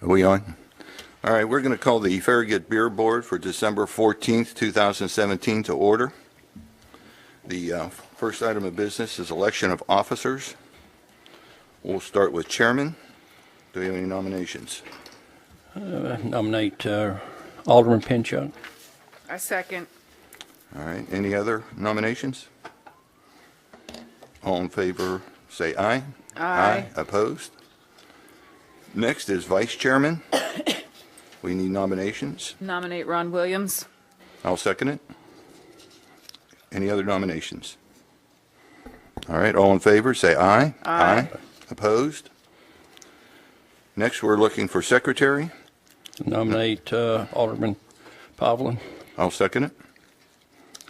Are we on? All right, we're going to call the Farragut Beer Board for December 14th, 2017 to order. The first item of business is election of officers. We'll start with chairman. Do we have any nominations? Nominate Alderman Pinchuk. I second. All right, any other nominations? All in favor, say aye. Aye. Opposed? Next is vice chairman. We need nominations. Nominate Ron Williams. I'll second it. Any other nominations? All right, all in favor, say aye. Aye. Opposed? Next, we're looking for secretary. Nominate Alderman Pavlin. I'll second it.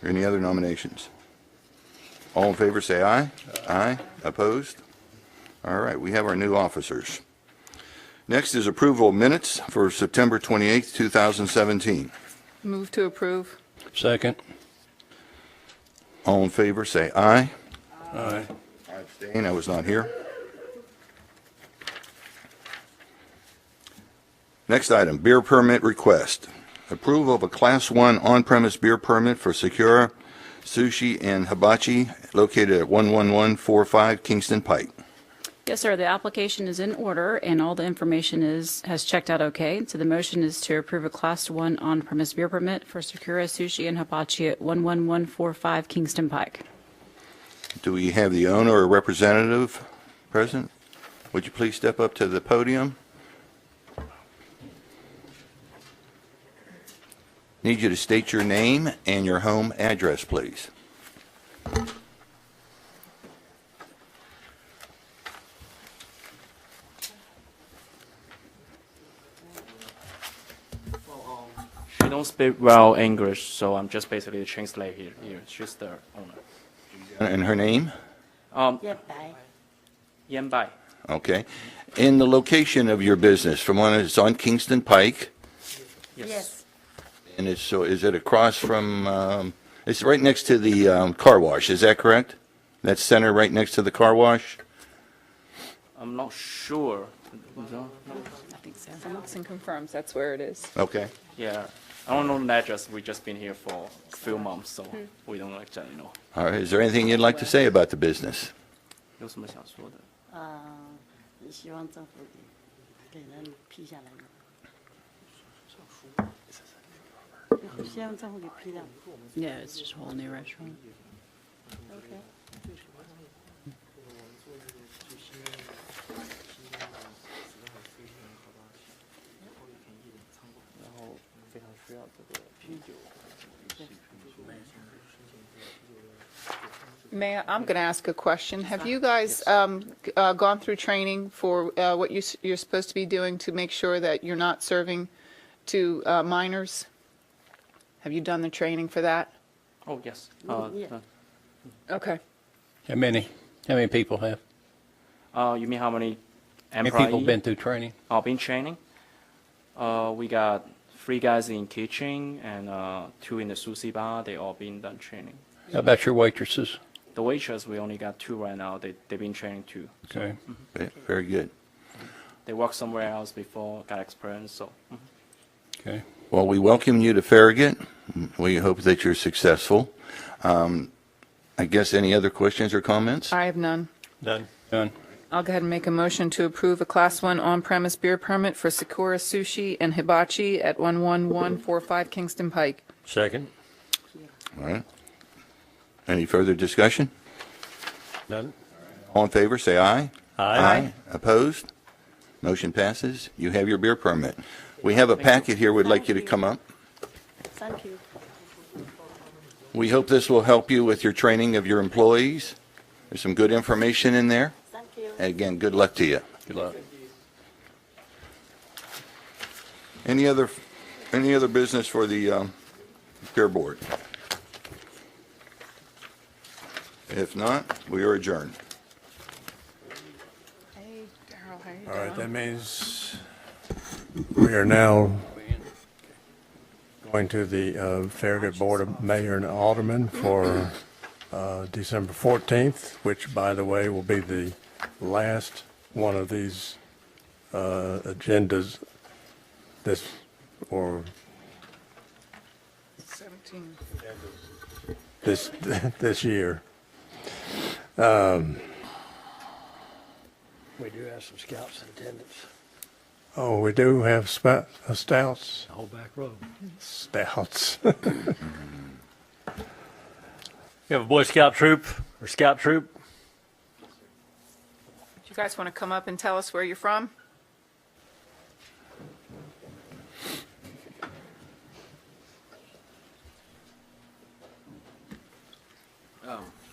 Any other nominations? All in favor, say aye. Aye. Opposed? All right, we have our new officers. Next is approval of minutes for September 28th, 2017. Move to approve. Second. All in favor, say aye. Aye. I abstain, I was not here. Next item, beer permit request. Approval of a Class 1 on-premise beer permit for Sakura Sushi and Hibachi located at 11145 Kingston Pike. Yes, sir. The application is in order, and all the information has checked out okay. So the motion is to approve a Class 1 on-premise beer permit for Sakura Sushi and Hibachi at 11145 Kingston Pike. Do we have the owner or representative present? Would you please step up to the podium? Need you to state your name and your home address, please. She don't speak well English, so I'm just basically the translator here. She's the owner. And her name? Yan Bai. Okay. In the location of your business, from when it's on Kingston Pike, Yes. and it's, so is it across from, it's right next to the car wash, is that correct? That center right next to the car wash? I'm not sure. I think so. Looks and confirms that's where it is. Okay. Yeah. I don't know the address. We've just been here for a few months, so we don't actually know. All right, is there anything you'd like to say about the business? 有什么想说的？希望政府给人批下来嘛。希望政府给批掉。 Yeah, it's just a whole new restaurant. OK。 然后非常需要这个啤酒。 I'm going to ask a question. Have you guys gone through training for what you're supposed to be doing to make sure that you're not serving to minors? Have you done the training for that? Oh yes. Yeah. Okay. How many people have? You mean how many How many employees? people been through training? Been training. We got 3 guys in kitchen and 2 in the sushi bar. They all been done training. How about your waitresses? The waitress, we only got 2 right now. They've been training too. Okay. Very good. They worked somewhere else before, got experience. So Okay. Well, we welcome you to Farragut. We hope that you're successful. I guess any other questions or comments? I have none. Done. Done. I'll go ahead and make a motion to approve a Class 1 on-premise beer permit for Sakura Sushi and Hibachi at 11145 Kingston Pike. Second. All right. Any further discussion? Done. All in favor, say aye. Aye. Opposed? Motion passes. You have your beer permit. We have a packet here we'd like you to come up. Thank you. We hope this will help you with your training of your employees. There's some good information in there. Thank you. And again, good luck to you. Good luck. Any other business for the beer board? If not, we are adjourned. Hey, Darrell, how you All right, that means we are now going to the Farragut Board of Mayor and Aldermen for December 14th, which, by the way, will be the last one of these agendas this, or 17. this year. We do have some scouts in attendance. Oh, we do have stouts? The whole back row. Stouts. You have a Boy Scout troop or Scout troop? Do you guys want to come up and tell us where you're from?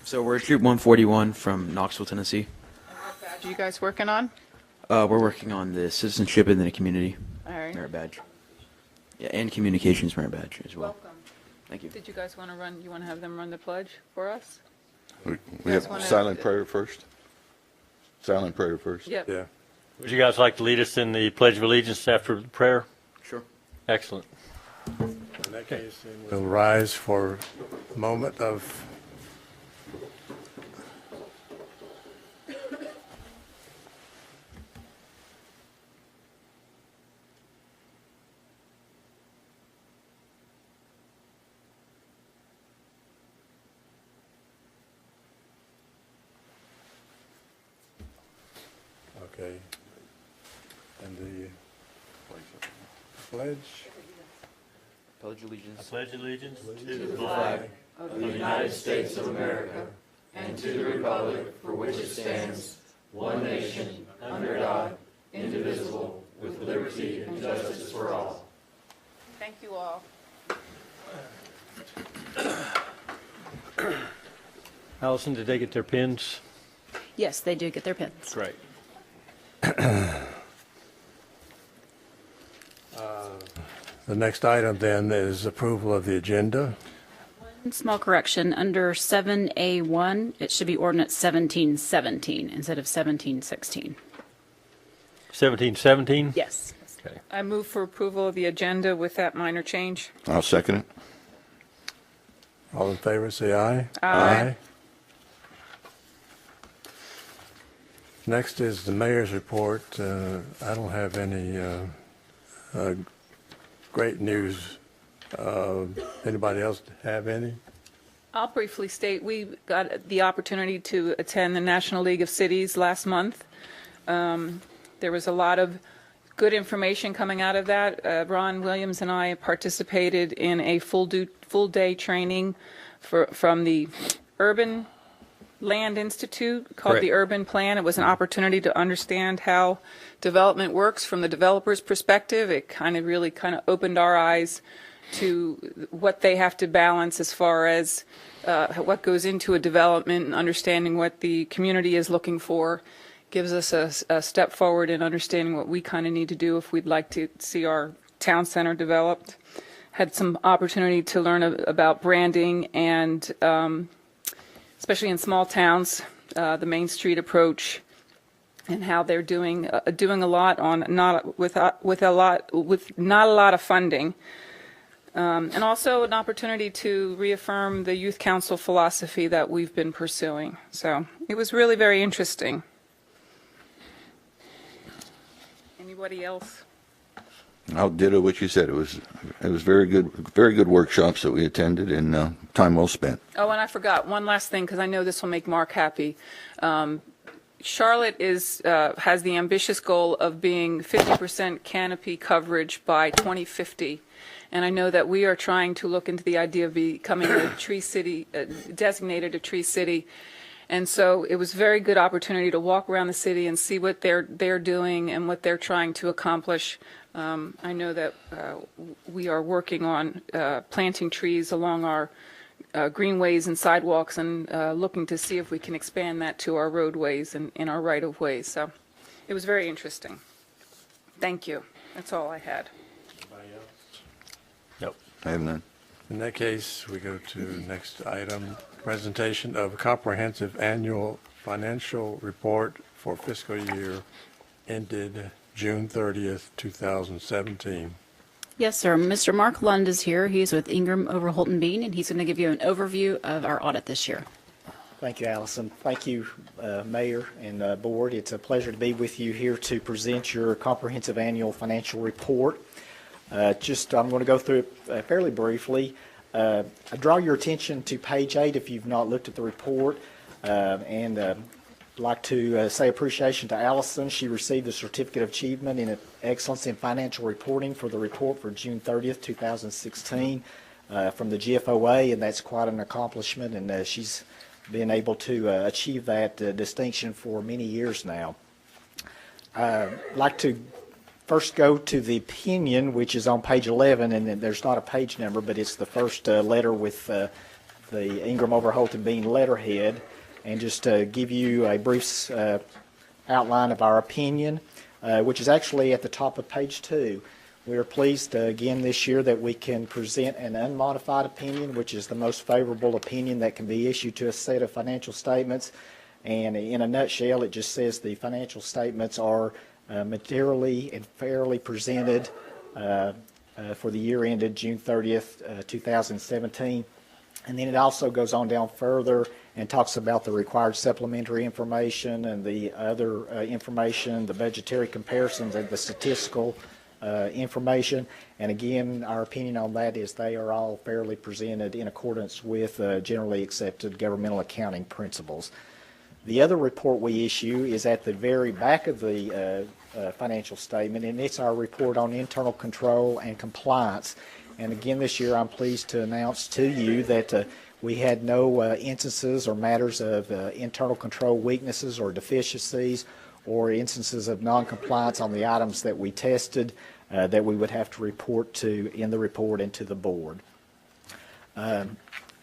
So we're Troop 141 from Knoxville, Tennessee. What badge are you guys working on? We're working on the citizenship and the community All right. merit badge. Yeah, and communications merit badge as well. Welcome. Thank you. Did you guys want to run, you want to have them run the pledge for us? We guys have wanna- silent prayer first? Silent prayer first? Yep. Yeah. Would you guys like to lead us in the Pledge of Allegiance after the prayer? Sure. Excellent. In that case, then we'll rise for a moment of okay. And the pledge. Pledge allegiance. Pledge allegiance to the flag of the United States of America and to the republic for which it stands, one nation, under God, indivisible, with liberty and justice for all. Thank you all. Allison, did they get their pins? Yes, they do get their pins. Great. The next item then is approval of the agenda. One small correction, under 7A1, it should be ordinance 1717 instead of 1716. 1717? Yes. Okay. I move for approval of the agenda with that minor change. I'll second it. All in favor, say aye. Aye. Next is the mayor's report. I don't have any great news. Anybody else have any? I'll briefly state, we got the opportunity to attend the National League of Cities last month. There was a lot of good information coming out of that. Ron Williams and I participated in a full day training from the Urban Land Institute called Correct. the Urban Plan. It was an opportunity to understand how development works from the developer's perspective. It really opened our eyes to what they have to balance as far as what goes into a development and understanding what the community is looking for. Gives us a step forward in understanding what we need to do if we'd like to see our town center developed. Had some opportunity to learn about branding and especially in small towns, the Main Street approach, and how they're doing a lot on with not a lot of funding, and also an opportunity to reaffirm the youth council philosophy that we've been pursuing. So it was really very interesting. Anybody else? I'll ditto what you said. It was very good workshops that we attended, and time well spent. Oh, and I forgot one last thing, because I know this will make Mark happy. Charlotte has the ambitious goal of being 50% canopy coverage by 2050. And I know that we are trying to look into the idea of becoming a tree city, designated a tree city. And so it was a very good opportunity to walk around the city and see what they're doing and what they're trying to accomplish. I know that we are working on planting trees along our greenways and sidewalks, and looking to see if we can expand that to our roadways and in our right-of-ways. So it was very interesting. Thank you. That's all I had. Nope. I have none. In that case, we go to next item, presentation of comprehensive annual financial report for fiscal year ended June 30th, 2017. Yes, sir. Mr. Mark Lund is here. He's with Ingram Overholt and Bean, and he's going to give you an overview of our audit this year. Thank you, Allison. Thank you, Mayor and Board. It's a pleasure to be with you here to present your comprehensive annual financial report. I'm going to go through it fairly briefly. I draw your attention to page 8 if you've not looked at the report, and I'd like to say appreciation to Allison. She received the Certificate of Achievement in Excellence in Financial Reporting for the report for June 30th, 2016 from the GFOA, and that's quite an accomplishment, and she's been able to achieve that distinction for many years now. I'd like to first go to the opinion, which is on page 11, and then there's not a page number, but it's the first letter with the Ingram Overholt and Bean letterhead, and just give you a brief outline of our opinion, which is actually at the top of page 2. We are pleased again this year that we can present an unmodified opinion, which is the most favorable opinion that can be issued to a set of financial statements. And in a nutshell, it just says the financial statements are materially and fairly presented for the year ended June 30th, 2017. And then it also goes on down further and talks about the required supplementary information and the other information, the budgetary comparisons and the statistical information. And again, our opinion on that is they are all fairly presented in accordance with generally accepted governmental accounting principles. The other report we issue is at the very back of the financial statement, and it's our report on internal control and compliance. And again, this year I'm pleased to announce to you that we had no instances or matters of internal control weaknesses or deficiencies or instances of non-compliance on the items that we tested that we would have to report to in the report and to the board.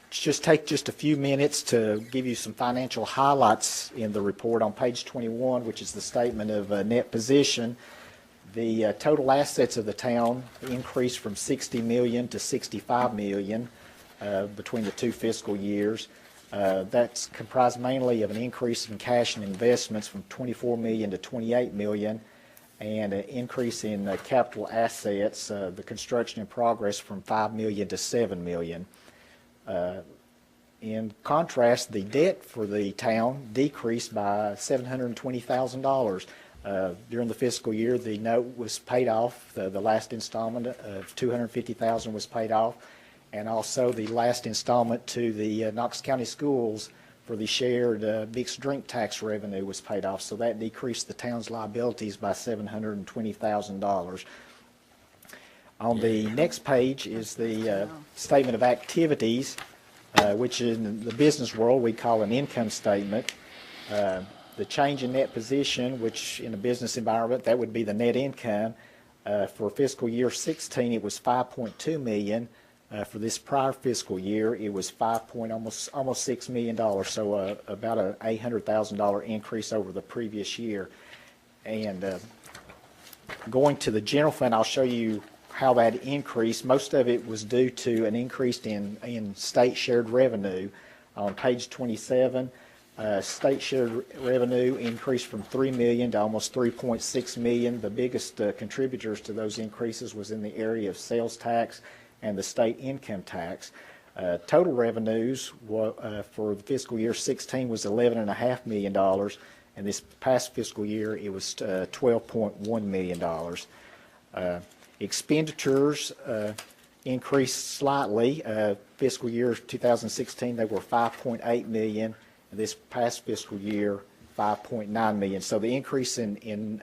Just take just a few minutes to give you some financial highlights in the report on page 21, which is the statement of net position. The total assets of the town increased from $60 million to $65 million between the two fiscal years. That's comprised mainly of an increase in cash and investments from $24 million to $28 million, and an increase in capital assets, the construction in progress, from $5 million to $7 million. In contrast, the debt for the town decreased by $720,000. During the fiscal year, the note was paid off. The last installment of $250,000 was paid off, and also the last installment to the Knox County Schools for the shared mixed drink tax revenue was paid off. So that decreased the town's liabilities by $720,000. On the next page is the statement of activities, which in the business world we call an income statement. The change in net position, which in a business environment that would be the net income, for fiscal year 16 it was $5.2 million. For this prior fiscal year it was almost $6 million, so about an $800,000 increase over the previous year. And going to the general fund, I'll show you how that increased. Most of it was due to an increase in state shared revenue. On page 27, state shared revenue increased from $3 million to almost $3.6 million. The biggest contributors to those increases was in the area of sales tax and the state income tax. Total revenues for the fiscal year 16 was $11.5 million, and this past fiscal year it was $12.1 million. Expenditures increased slightly. Fiscal year 2016 they were $5.8 million, and this past fiscal year $5.9 million. So the increase in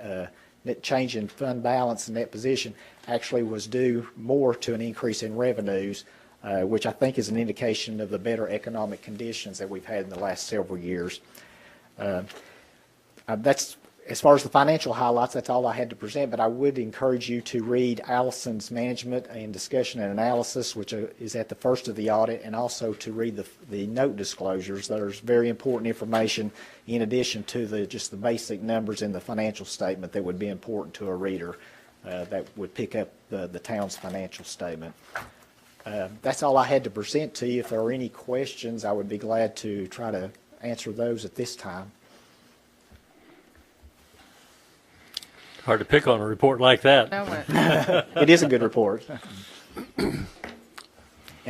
net change in fund balance and net position actually was due more to an increase in revenues, which I think is an indication of the better economic conditions that we've had in the last several years. That's as far as the financial highlights, that's all I had to present, but I would encourage you to read Allison's management and discussion and analysis, which is at the first of the audit, and also to read the note disclosures. There's very important information in addition to just the basic numbers in the financial statement that would be important to a reader that would pick up the town's financial statement. That's all I had to present to you. If there are any questions, I would be glad to try to answer those at this time. Hard to pick on a report like that. It is a good report. And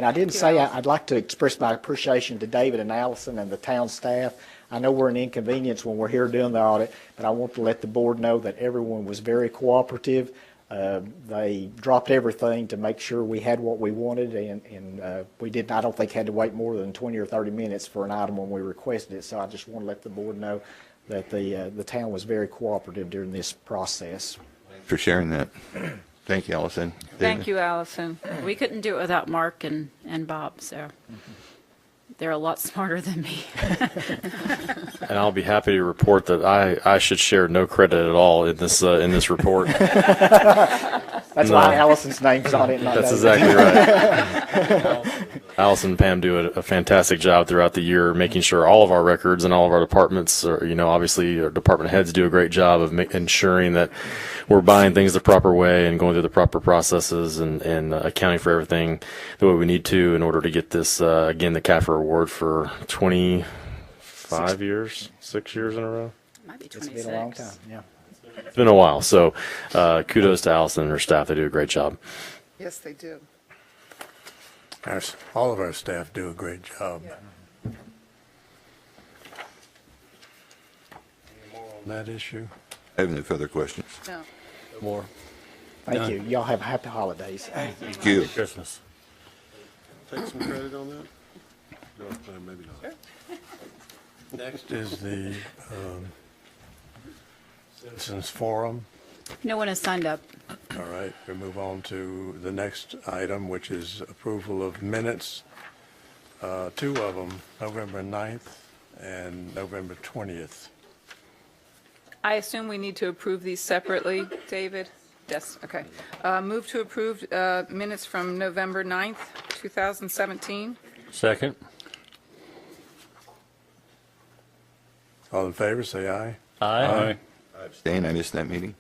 I didn't say I'd like to express my appreciation to David and Allison and the town staff. I know we're an inconvenience when we're here doing the audit, but I want to let the board know that everyone was very cooperative. They dropped everything to make sure we had what we wanted, and we did, I don't think, had to wait more than 20 or 30 minutes for an item when we requested it. So I just want to let the board know that the town was very cooperative during this process. For sharing that. Thank you, Allison. Thank you, Allison. We couldn't do it without Mark and Bob, so they're a lot smarter than me. And I'll be happy to report that I should share no credit at all in this report. That's why Allison's name's on it. Not That's David. exactly right. Allison and Pam do a fantastic job throughout the year, making sure all of our records and all of our departments, are, obviously our department heads do a great job of ensuring that we're buying things the proper way and going through the proper processes and accounting for everything the way we need to in order to get this, again, the CAFR award for 25 years, 6 years in a row. Might be It's 26. been a long time, yeah. It's been a while, so kudos to Allison and her staff. They do a great job. Yes, they do. All of our staff do a great job. Any more on that issue? I have no further questions. No. More. Thank you. Y'all have happy holidays. Thank you. Christmas. Take some credit on that? No, maybe not. Next is the Citizens Forum. No one has signed up. All right, we move on to the next item, which is approval of minutes. Two of them, November 9th and November 20th. I assume we need to approve these separately, David? Yes, okay. Move to approve minutes from November 9th, 2017. Second. All in favor, say aye. Aye. I abstain. I missed that meeting.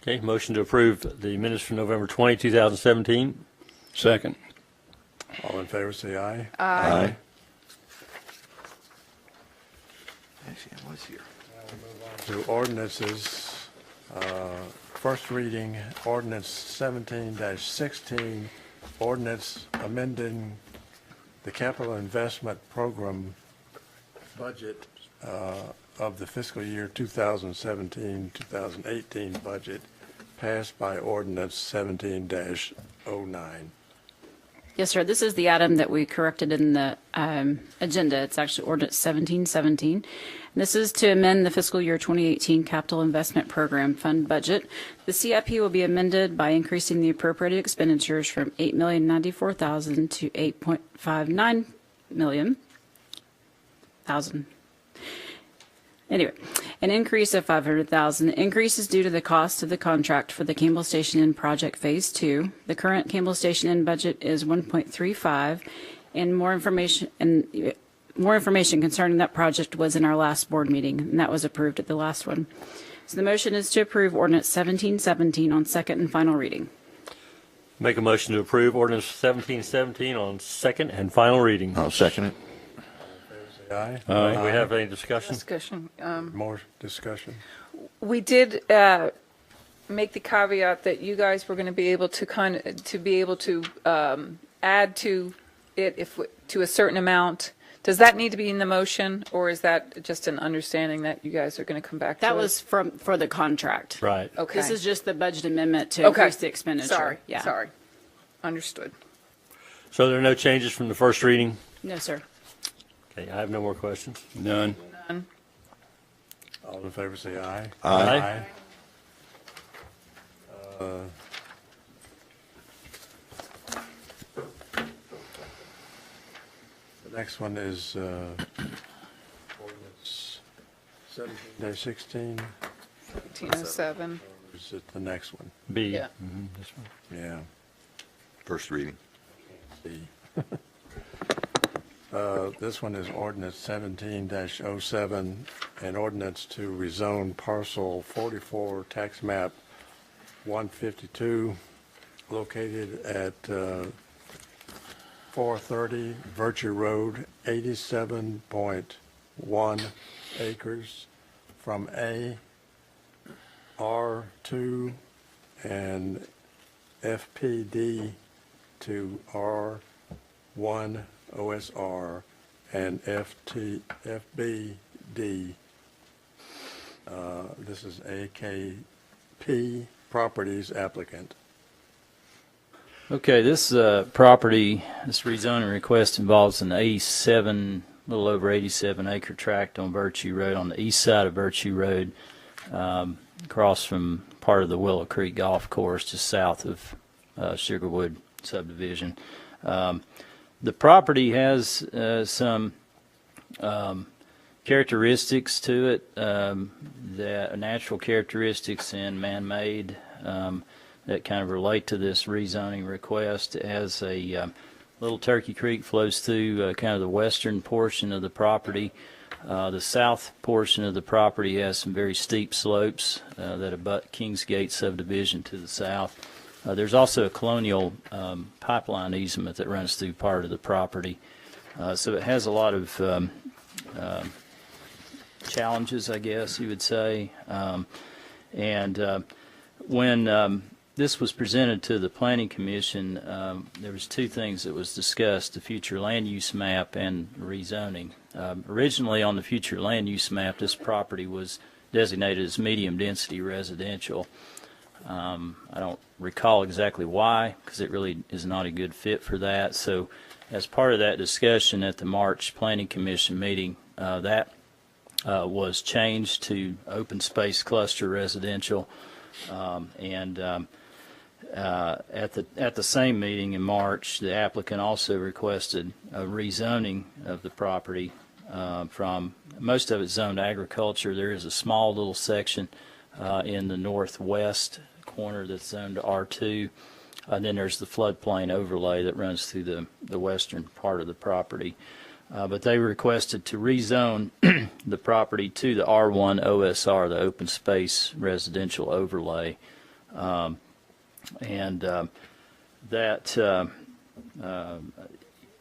Okay, motion to approve the minutes from November 20, 2017. Second. All in favor, say aye. Aye. Actually, I was here. To ordinances, first reading, ordinance 17-16, ordinance amending the capital investment program budget of the fiscal year 2017-2018 budget passed by ordinance 17-09. Yes, sir. This is the item that we corrected in the agenda. It's actually ordinance 1717. This is to amend the fiscal year 2018 capital investment program fund budget. The CIP will be amended by increasing the appropriated expenditures from $8,094,000 to $8.59 million. Anyway, an increase of $500,000. The increase is due to the cost of the contract for the Campbell Station Inn project phase 2. The current Campbell Station Inn budget is 1.35, and more information concerning that project was in our last board meeting, and that was approved at the last one. So the motion is to approve ordinance 1717 on second and final reading. Make a motion to approve ordinance 1717 on second and final reading. I'll second it. Aye. Do we have any discussion? Discussion. More discussion? We did make the caveat that you guys were going to be able to add to it to a certain amount. Does that need to be in the motion, or is that just an understanding that you guys are going to come back to That it? was for the contract. Right. Okay. This is just the budget amendment to increase the expenditure. Sorry. Yeah. Sorry. Understood. So there are no changes from the first reading? No, sir. Okay, I have no more questions. None. None. All in favor, say aye. Aye. The next one is ordinance 17-16. 1807. Is it the next one? B. Yeah. This one. Yeah. First reading. C. This one is ordinance 17-07, an ordinance to rezone parcel 44, tax map 152, located at 430 Virtue Road, 87.1 acres, from A, R2, and FPD to R1 OSR and FBD. This is AKP AKP Properties applicant. Okay, this property, this rezoning request involves an 87, little over 87 acre tract on Virtue Road, on the east side of Virtue Road, across from part of the Willow Creek Golf Course, just south of Sugarwood subdivision. The property has some characteristics to it, that natural characteristics and man-made, that kind of relate to this rezoning request. As a little Turkey Creek flows through kind of the western portion of the property. The south portion of the property has some very steep slopes that abut Kingsgate subdivision to the south. There's also a colonial pipeline easement that runs through part of the property. So it has a lot of challenges, I guess you would say. When this was presented to the Planning Commission, there was two things that was discussed: the future land use map and rezoning. Originally on the future land use map, this property was designated as medium density residential. I don't recall exactly why, because it really is not a good fit for that. So as part of that discussion at the March Planning Commission meeting, that was changed to open space cluster residential. At the same meeting in March, the applicant also requested a rezoning of the property from, most of it zoned agriculture. There is a small little section in the northwest corner that's zoned R2, and then there's the floodplain overlay that runs through the western part of the property. But they requested to rezone the property to the R1 OSR, the open space residential overlay. That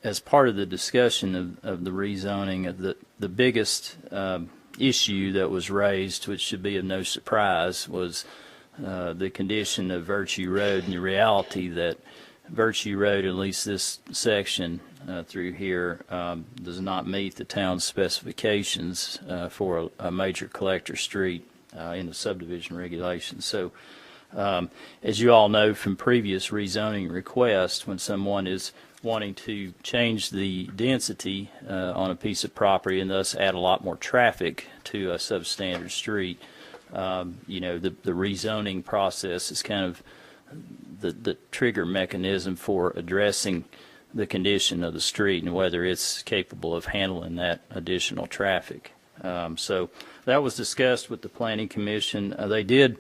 as part of the discussion of the rezoning, the biggest issue that was raised, which should be of no surprise, was the condition of Virtue Road and the reality that Virtue Road, at least this section through here, does not meet the town's specifications for a major collector street in the subdivision regulations. So as you all know from previous rezoning requests, when someone is wanting to change the density on a piece of property and thus add a lot more traffic to a substandard street, the rezoning process is kind of the trigger mechanism for addressing the condition of the street and whether it's capable of handling that additional traffic. So that was discussed with the Planning Commission. They did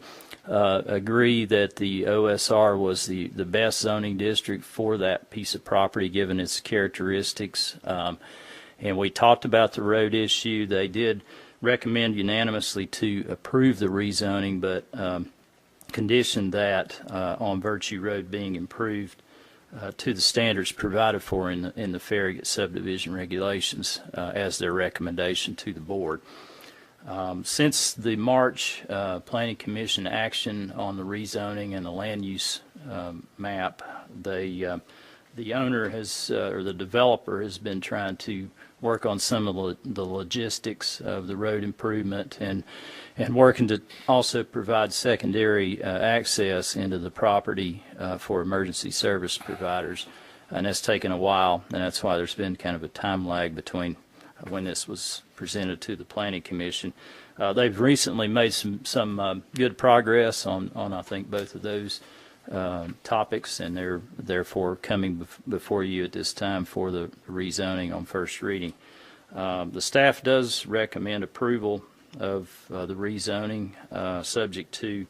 agree that the OSR was the best zoning district for that piece of property given its characteristics. And we talked about the road issue. They did recommend unanimously to approve the rezoning, but conditioned that on Virtue Road being improved to the standards provided for in the Farragut subdivision regulations as their recommendation to the board. Since the March Planning Commission action on the rezoning and the land use map, the owner has, or the developer has been trying to work on some of the logistics of the road improvement and working to also provide secondary access into the property for emergency service providers. And that's taken a while, and that's why there's been kind of a time lag between when this was presented to the Planning Commission. They've recently made some good progress on I think both of those topics, and they're therefore coming before you at this time for the rezoning on first reading. The staff does recommend approval of the rezoning, subject to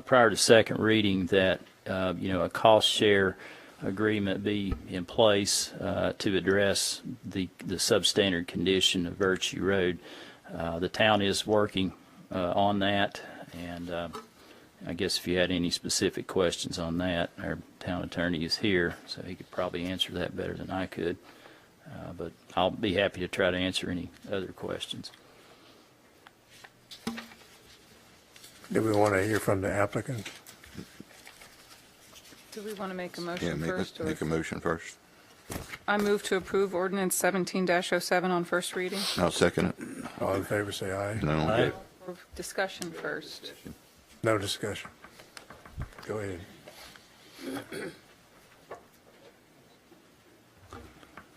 prior to second reading that a cost share agreement be in place to address the substandard condition of Virtue Road. The town is working on that, and I guess if you had any specific questions on that, our town attorney is here, so he could probably answer that better than I could. But I'll be happy to try to answer any other questions. Do we want to hear from the applicant? Do we want to make a Yeah, motion first? make a motion first. I move to approve Ordinance 17-07 on first reading. I'll second it. All in favor, say aye. No. Aye. Discussion first. No discussion. Go ahead.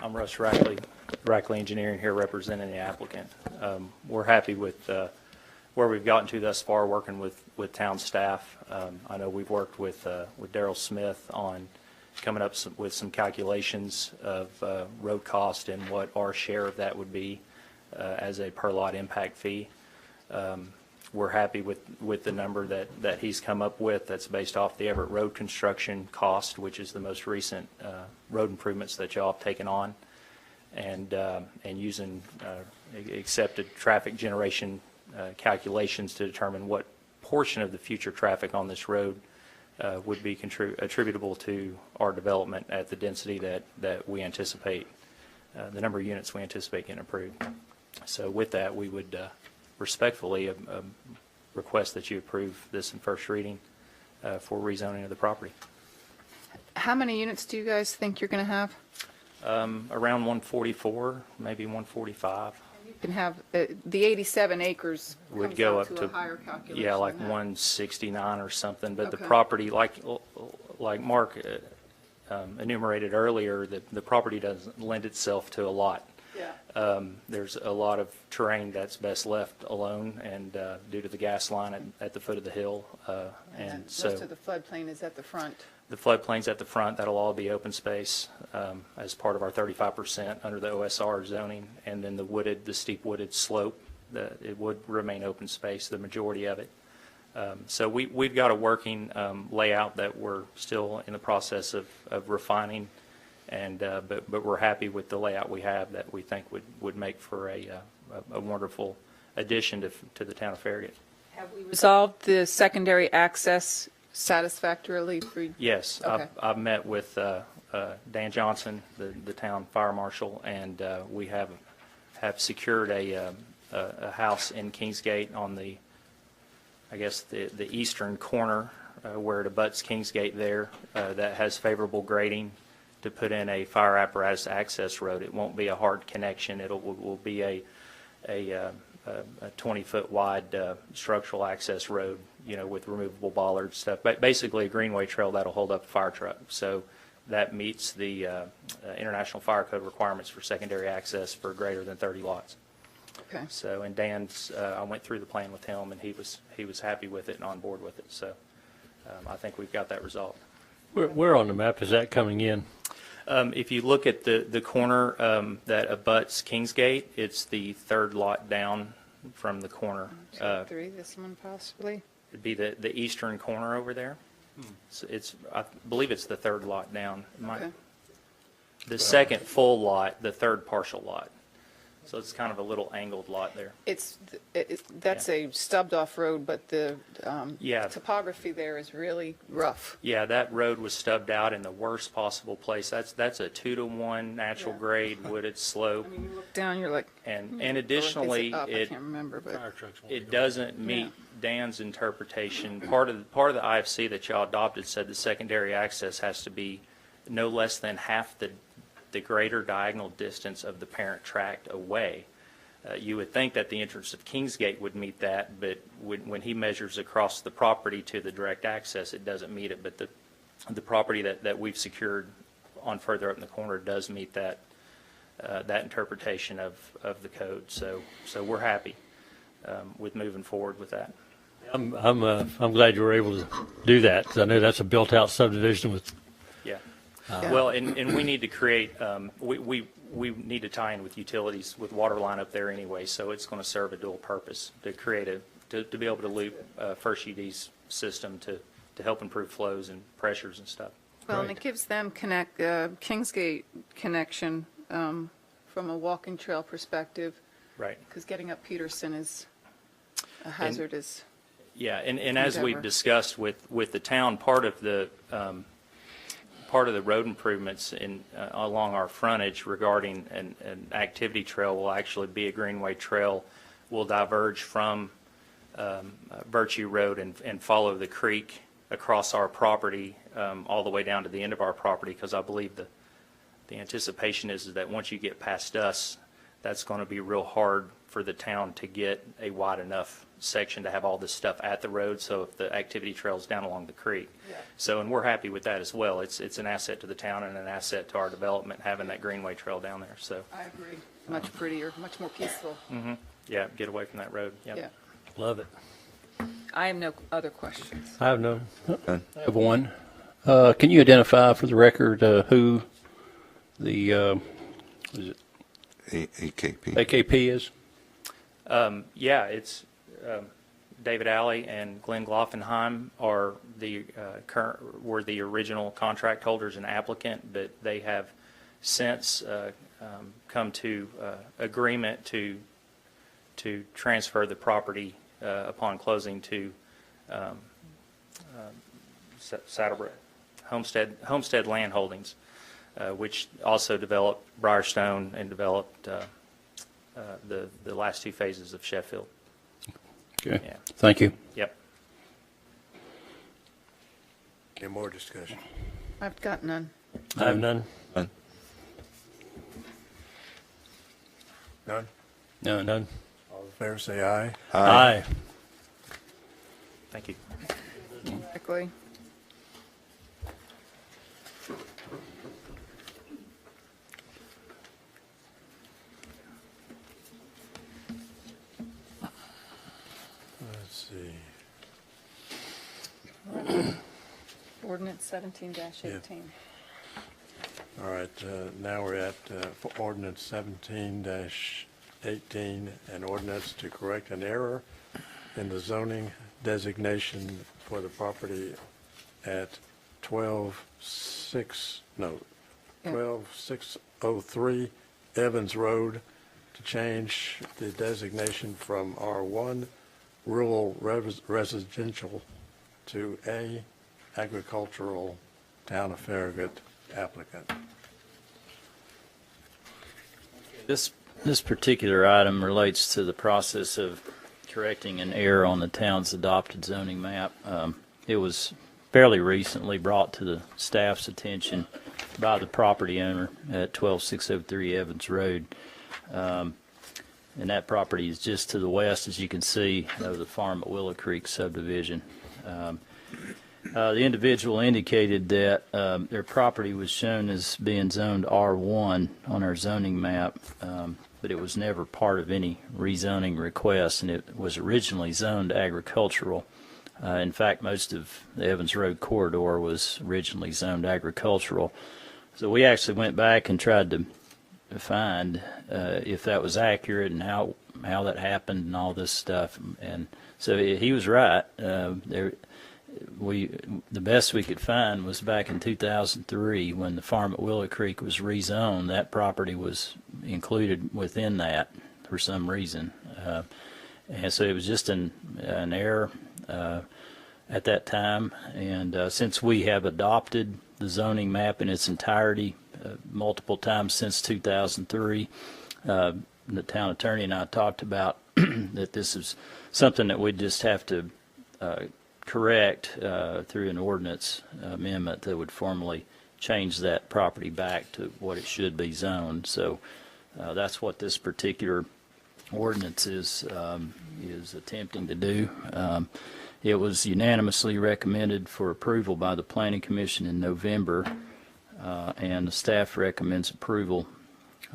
I'm Russ Rackley Engineering here representing the applicant. We're happy with where we've gotten to thus far working with town staff. I know we've worked with Daryl Smith on coming up with some calculations of road cost and what our share of that would be as a per lot impact fee. We're happy with the number that he's come up with. That's based off the Everett Road construction cost, which is the most recent road improvements that y'all have taken on, and using accepted traffic generation calculations to determine what portion of the future traffic on this road would be attributable to our development at the density that we anticipate, the number of units we anticipate getting approved. So with that, we would respectfully request that you approve this in first reading for rezoning of the property. How many units do you guys think you're going to have? Around 144, maybe 145. You can have, the 87 acres Would comes go out up to a higher calculation. yeah, like than that. 169 or something. But the Okay. property, like Mark enumerated earlier, the property doesn't lend itself to a lot. Yeah. There's a lot of terrain that's best left alone, and due to the gas line at the foot of the hill, and Most so of the floodplain is at the front. the floodplain's at the front. That'll all be open space as part of our 35% under the OSR zoning, and then the steep wooded slope, it would remain open space, the majority of it. So we've got a working layout that we're still in the process of refining. And but we're happy with the layout we have that we think would make for a wonderful addition to the town of Farragut. Have we resolved the secondary access satisfactorily for? Yes, Okay. I've met with Dan Johnson, the town fire marshal, and we have secured a house in Kingsgate on the, I guess, the eastern corner where it abuts Kingsgate there that has favorable grading to put in a fire apparatus access road. It won't be a hard connection. It will be a 20-foot wide structural access road, with removable bollards stuff. But basically a Greenway trail that'll hold up a fire truck. So that meets the International Fire Code requirements for secondary access for greater than 30 lots. Okay. So, and Dan's, I went through the plan with him, and he was happy with it and on board with it. So I think we've got that resolved. Where on the map is that coming in? If you look at the corner that abuts Kingsgate, it's the third lot down from the corner. Three, this one possibly? It'd be the eastern corner over there. So I believe it's the third lot down. Okay. The second full lot, the third partial lot. So it's kind of a little angled lot there. That's a stubbed off road, but the Yeah. topography there is really rough. Yeah, that road was stubbed out in the worst possible place. That's a 2-to-1 natural grade wooded slope. I mean, you look down, you're like, And or additionally, is it up? I can't remember, but Fire trucks won't it go. doesn't meet Dan's interpretation. Part of the IFC that y'all adopted said the secondary access has to be no less than half the greater diagonal distance of the parent tract away. You would think that the entrance of Kingsgate would meet that, but when he measures across the property to the direct access, it doesn't meet it. But the property that we've secured on further up in the corner does meet that interpretation of the code. So we're happy with moving forward with that. I'm glad you were able to do that, because I know that's a built-out subdivision with. Yeah. Well, and we need to create, we need to tie in with utilities, with water line up there anyway, so it's going to serve a dual purpose to create to be able to loop First UD's system to help improve flows and pressures and stuff. well, and it gives them Kingsgate connection from a walking trail perspective, Right. because getting up Peterson is a hazardous. Yeah, and as we've endeavor. discussed with the town, part of the road improvements along our frontage regarding an activity trail will actually be a Greenway trail. Will diverge from Virtue Road and follow the creek across our property all the way down to the end of our property, because I believe the anticipation is that once you get past us, that's going to be real hard for the town to get a wide enough section to have all this stuff at the road, so if the activity trails down along the creek. So, and we're happy with that as well. It's an asset to the town and an asset to our development, having that Greenway trail down there, so. I agree. Much prettier, much more peaceful. Yeah, get away from that road. Yep. Yeah. Love it. I have no other questions. I have no. I have one. Can you identify for the record who the is it AKP. AKP is? Yeah, it's David Alley and Glenn Gloffenheim are the were the original contract holders and applicant, but they have since come to agreement to transfer the property upon closing to Saddlebrook Homestead Land Holdings, which also developed Briarstone and developed the last two phases of Sheffield. Okay. Yeah. Thank you. Yep. Any more discussion? I've got none. I have none. None. None? No. None. All in favor, say aye. Aye. Thank you. Exactly. Let's see. Ordinance 17-18. All right, now we're at ordinance 17-18, an ordinance to correct an error in the zoning designation for the property at 12603 Evans Road, to change the designation from R1 rural residential to A agricultural, town of Farragut. Applicant. This particular item relates to the process of correcting an error on the town's adopted zoning map. It was fairly recently brought to the staff's attention by the property owner at 12603 Evans Road. And that property is just to the west, as you can see, of the farm at Willow Creek subdivision. The individual indicated that their property was shown as being zoned R1 on our zoning map, but it was never part of any rezoning request, and it was originally zoned agricultural. In fact, most of the Evans Road corridor was originally zoned agricultural. So we actually went back and tried to find if that was accurate and how that happened and all this stuff. And so he was right. The best we could find was back in 2003 when the farm at Willow Creek was rezoned. That property was included within that for some reason, and so it was just an error at that time. And since we have adopted the zoning map in its entirety multiple times since 2003, the town attorney and I talked about that this is something that we just have to correct through an ordinance amendment that would formally change that property back to what it should be zoned. So that's what this particular ordinance is attempting to do. It was unanimously recommended for approval by the Planning Commission in November, and the staff recommends approval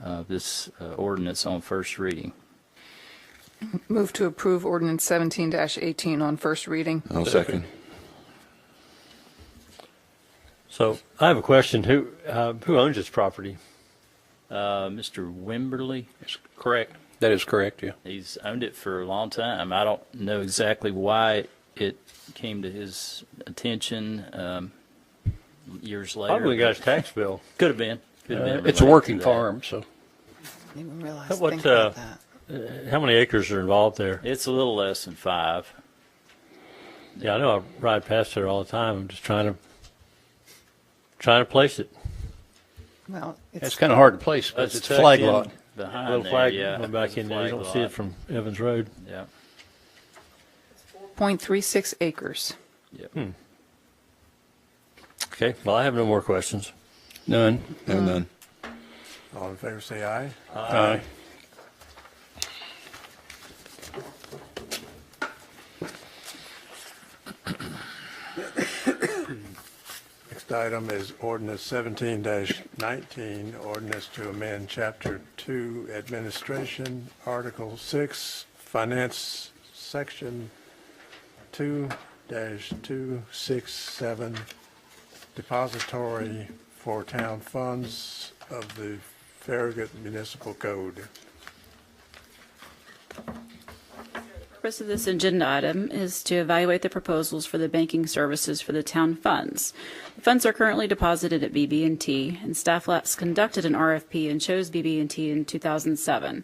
of this ordinance on first reading. Move to approve ordinance 17-18 on first reading. I'll second. So I have a question. Who owns this property? Mr. Wimberly? Correct. That is correct, yeah. He's owned it for a long time. I don't know exactly why it came to his attention years later. Probably got his tax bill. Could have been. It's a working farm, so. I didn't even realize What, think about that. How many acres are involved there? It's a little less than 5. Yeah, I know. I ride past there all the time. I'm just trying to place it. Well, It's kind of hard to place because it's flag lot. Behind Little there, flag yeah. going back in there. You Flag don't see lot. it from Evans Road. Yeah. 0.36 acres. Yep. Okay. Well, I have no more questions. None. And then, All in favor, say aye. Aye. next item is Ordinance 17-19, ordinance to amend Chapter 2 Administration, Article 6, Finance, Section 2-267, Depository for Town Funds of the Farragut Municipal Code. The purpose of this agenda item is to evaluate the proposals for the banking services for the town funds. The funds are currently deposited at BB&T, and staff last conducted an RFP and chose BB&T in 2007.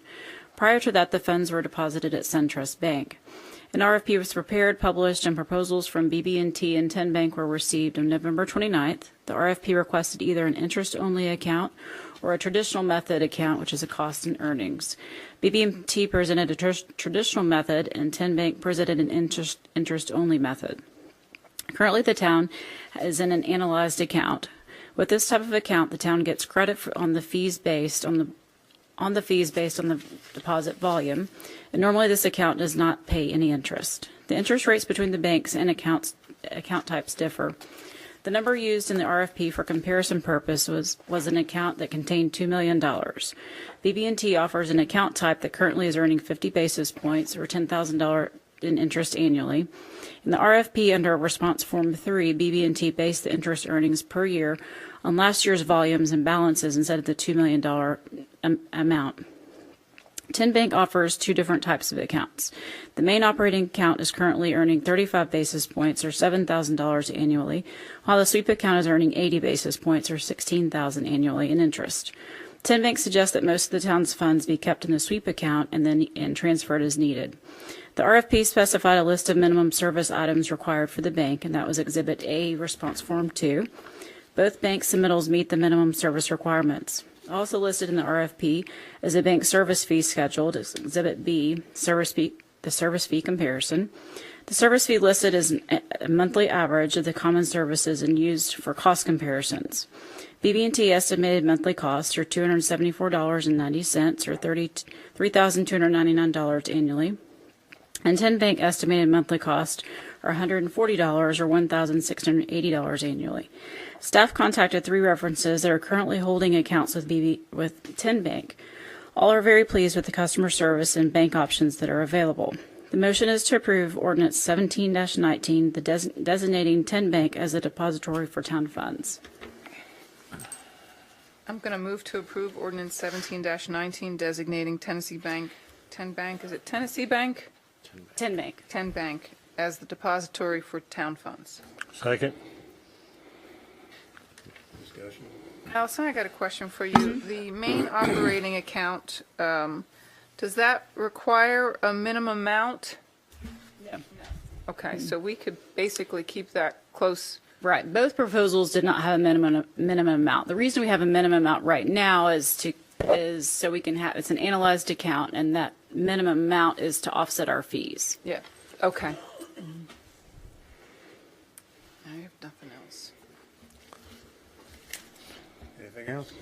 Prior to that, the funds were deposited at SunTrust Bank. An RFP was prepared, published, and proposals from BB&T and 10 Bank were received on November 29th. The RFP requested either an interest-only account or a traditional method account, which is a cost and earnings. BB&T presented a traditional method, and 10 Bank presented an interest-only method. Currently, the town is in an analyzed account. With this type of account, the town gets credit on the fees based on the deposit volume, and normally this account does not pay any interest. The interest rates between the banks and account types differ. The number used in the RFP for comparison purpose was an account that contained $2 million. BB&T offers an account type that currently is earning 50 basis points or $10,000 in interest annually. In the RFP under Response Form 3, BB&T based the interest earnings per year on last year's volumes and balances instead of the $2 million amount. 10 Bank offers two different types of accounts. The main operating account is currently earning 35 basis points or $7,000 annually, while the sweep account is earning 80 basis points or $16,000 annually in interest. 10 Bank suggests that most of the town's funds be kept in the sweep account and transferred as needed. The RFP specified a list of minimum service items required for the bank, and that was Exhibit A, Response Form 2. Both bank submittals meet the minimum service requirements. Also listed in the RFP is a bank service fee scheduled, Exhibit B, the service fee comparison. The service fee listed is a monthly average of the common services and used for cost comparisons. BB&T estimated monthly costs are $274.90 or $3,299 annually, and 10 Bank estimated monthly cost are $140 or $1,680 annually. Staff contacted 3 references that are currently holding accounts with 10 Bank. All are very pleased with the customer service and bank options that are available. The motion is to approve Ordinance 17-19, designating 10 Bank as a depository for town funds. I'm going to move to approve Ordinance 17-19 designating Tennessee Bank, 10 Bank, is it Tennessee Bank? 10 Bank. 10 Bank as the depository for town funds. Second. Discussion? Allison, I got a question for you. The main operating account, does that require a minimum amount? No. Okay, so we could basically keep that close. Right. Both proposals did not have a minimum amount. The reason we have a minimum amount right now is so we can have, it's an analyzed account, and that minimum amount is to offset our fees. Yeah, okay. I have nothing else. Anything else?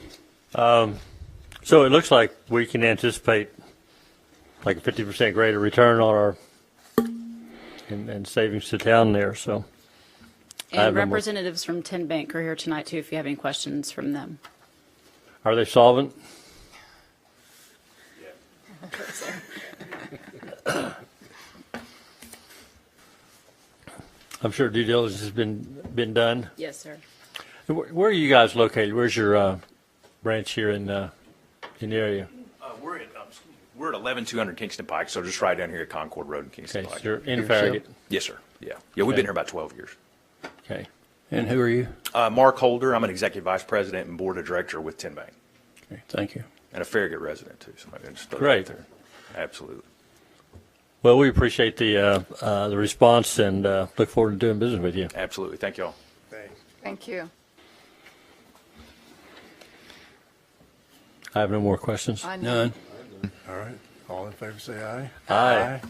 So it looks like we can anticipate like a 50% greater return on our and savings to town there. So. And representatives from 10 Bank are here tonight too if you have any questions from them. Are they solvent? I'm sure due diligence has been done. Yes, sir. Where are you guys located? Where's your branch here in the area? We're at 11200 Kingston Pike, so just right down here at Concord Road in Kingston Okay, Pike. so you're in Farragut. Yes, sir. Yeah, we've Okay. been here about 12 years. Okay. And who are you? Mark Holder. I'm an executive vice president and board of director with 10 Bank, Okay, thank you. and a Farragut resident too. So maybe just throw that Great. out there. Absolutely. Well, we appreciate the response and look forward to doing business with you. Absolutely. Thank you all. Thanks. Thank you. I have no more questions. I know. None. All right. All in favor, say aye. Aye.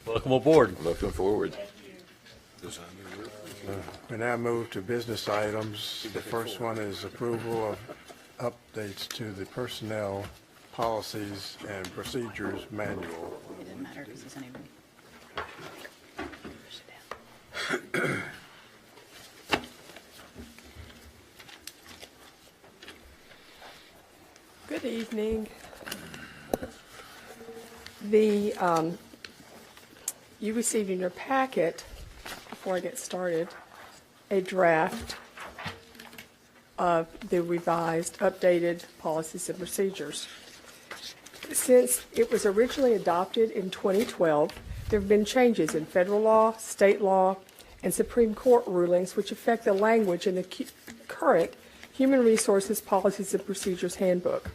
Welcome aboard. Looking forward. We now move to business items. The first one is approval of updates to the personnel policies and procedures manual. It didn't matter because he's not even. Good evening. The, you received in your packet, before I get started, a draft of the revised, updated policies and procedures. Since it was originally adopted in 2012, there have been changes in federal law, state law, and Supreme Court rulings which affect the language in the current Human Resources Policies and Procedures Handbook.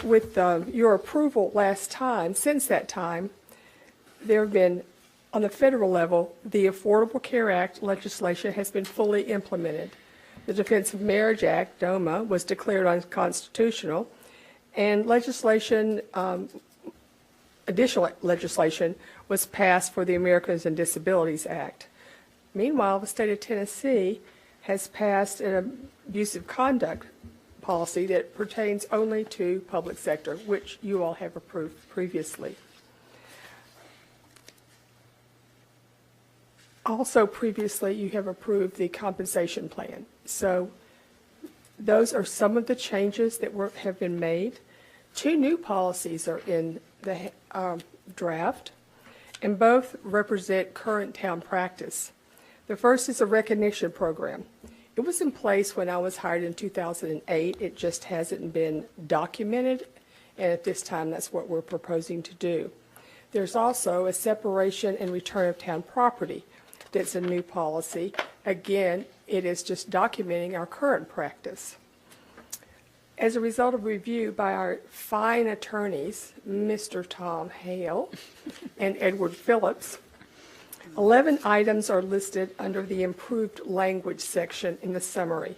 With your approval last time, since that time, there have been, on the federal level, the Affordable Care Act legislation has been fully implemented. The Defense of Marriage Act, DOMA, was declared unconstitutional, and legislation, additional legislation was passed for the Americans with Disabilities Act. Meanwhile, the state of Tennessee has passed an abusive conduct policy that pertains only to public sector, which you all have approved previously. Also previously, you have approved the compensation plan. So those are some of the changes that have been made. 2 new policies are in the draft, and both represent current town practice. The first is a recognition program. It was in place when I was hired in 2008. It just hasn't been documented, and at this time, that's what we're proposing to do. There's also a separation and return of town property. That's a new policy. Again, it is just documenting our current practice. As a result of review by our fine attorneys, Mr. Tom Hale and Edward Phillips, 11 items are listed under the improved language section in the summary.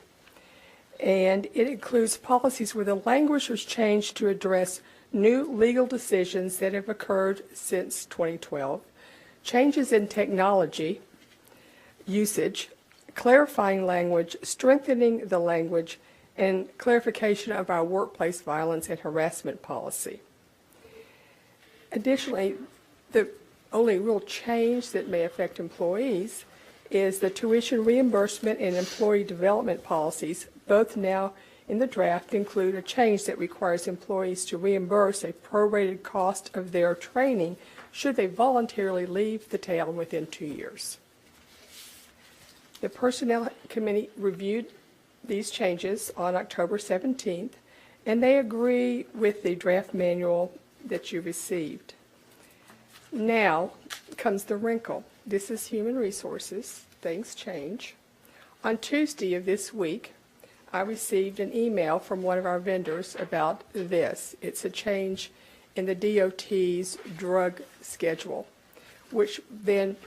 And it includes policies where the language was changed to address new legal decisions that have occurred since 2012, changes in technology usage, clarifying language, strengthening the language, and clarification of our workplace violence and harassment policy. Additionally, the only real change that may affect employees is the tuition reimbursement and employee development policies. Both now in the draft include a change that requires employees to reimburse a prorated cost of their training should they voluntarily leave the town within 2 years. The Personnel Committee reviewed these changes on October 17th, and they agree with the draft manual that you received. Now comes the wrinkle. This is human resources. Things change. On Tuesday of this week, I received an email from one of our vendors about this. It's a change in the DOT's drug schedule, which then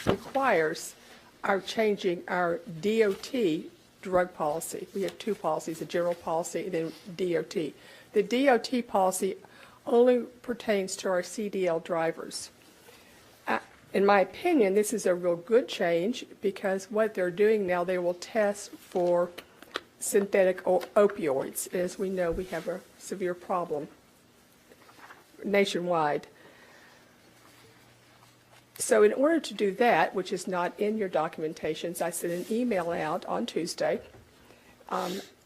requires our changing our DOT drug policy. We have 2 policies, a general policy and then DOT. The DOT policy only pertains to our CDL drivers. In my opinion, this is a real good change because what they're doing now, they will test for synthetic opioids. As we know, we have a severe problem nationwide. So in order to do that, which is not in your documentations, I sent an email out on Tuesday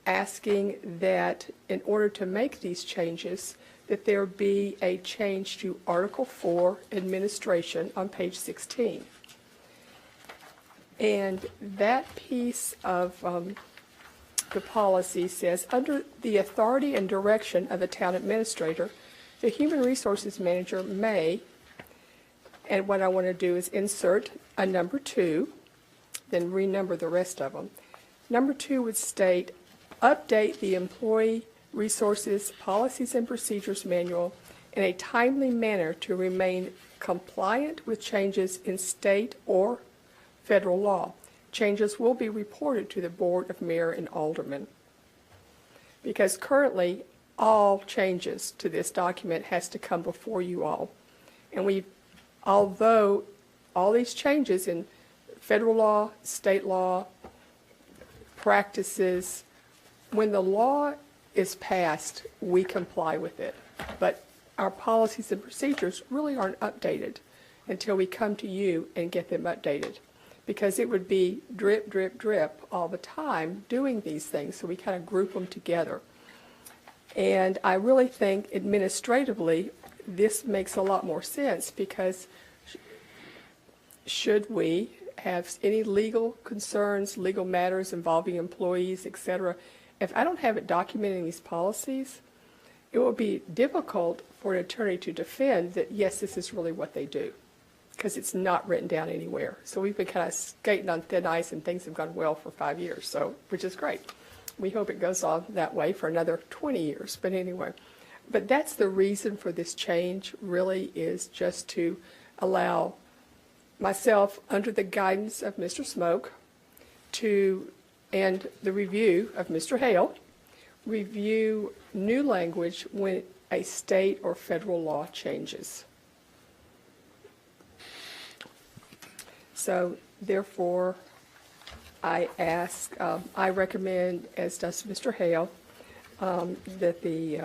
asking that in order to make these changes, that there be a change to Article 4, Administration, on page 16. And that piece of the policy says, under the authority and direction of the town administrator, the Human Resources Manager may, and what I want to do is insert a number 2, then renumber the rest of them. Number 2 would state, update the Employee Resources Policies and Procedures Manual in a timely manner to remain compliant with changes in state or federal law. Changes will be reported to the Board of Mayor and Aldermen. Because currently, all changes to this document has to come before you all. And although all these changes in federal law, state law, practices, when the law is passed, we comply with it. But our policies and procedures really aren't updated until we come to you and get them updated. because it would be drip, drip, drip all the time doing these things. So we kind of group them together. And I really think administratively, this makes a lot more sense, because should we have any legal concerns, legal matters involving employees, et cetera, if I don't have it documented in these policies, it will be difficult for an attorney to defend that, yes, this is really what they do, because it's not written down anywhere. So we've been kind of skating on thin ice, and things have gone well for 5 years, so, which is great. We hope it goes on that way for another 20 years, but anyway. But that's the reason for this change, really, is just to allow myself, under the guidance of Mr. Smoke, and the review of Mr. Hale, review new language when a state or federal law changes. So therefore, I recommend, as does Mr. Hale, that the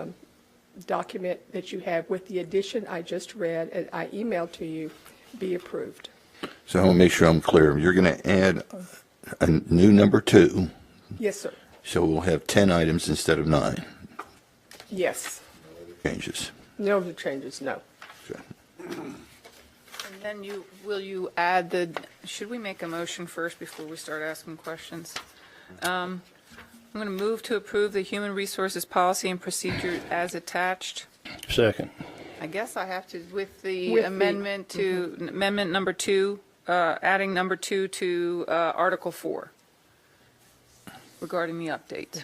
document that you have with the addition I just read and I emailed to you be approved. So I want to make sure I'm clear. You're going to add a new number 2. Yes, sir. So we'll have 10 items instead of 9 Yes. changes. No other changes, no. Okay. And then will you add should we make a motion first before we start asking questions? I'm going to move to approve the human resources policy and procedure as attached. Second. I guess I have to, with the amendment to, amendment number 2, adding number 2 to Article 4 regarding the update.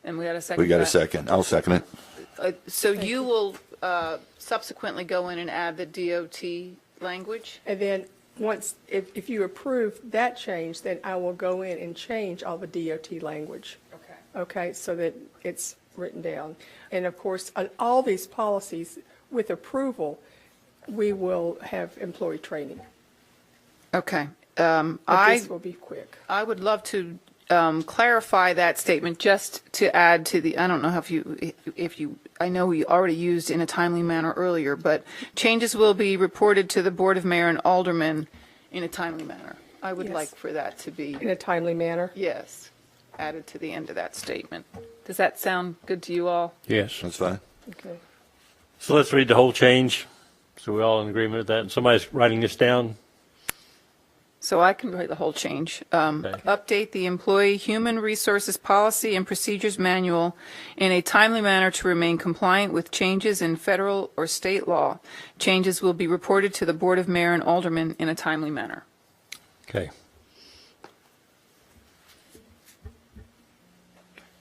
And we got a second? We got a second. I'll second it. So you will subsequently go in and add the DOT language? And then once, if you approve that change, then I will go in and change all the DOT language. Okay. Okay, so that it's written down. And of course, on all these policies, with approval, we will have employee training. Okay. But this will be quick. I would love to clarify that statement, just to add to the, I don't know if you, I know we already used in a timely manner earlier, but changes will be reported to the Board of Mayor and Aldermen in a timely manner. I would Yes. like for that to be, In a timely manner. yes, added to the end of that statement. Does that sound good to you all? Yes. That's fine. Okay. So let's read the whole change. So we're all in agreement with that. And somebody's writing this down. So I can write the whole change. Update the Employee Human Resources Policy and Procedures Manual in a timely manner to remain compliant with changes in federal or state law. Changes will be reported to the Board of Mayor and Aldermen in a timely manner. Okay.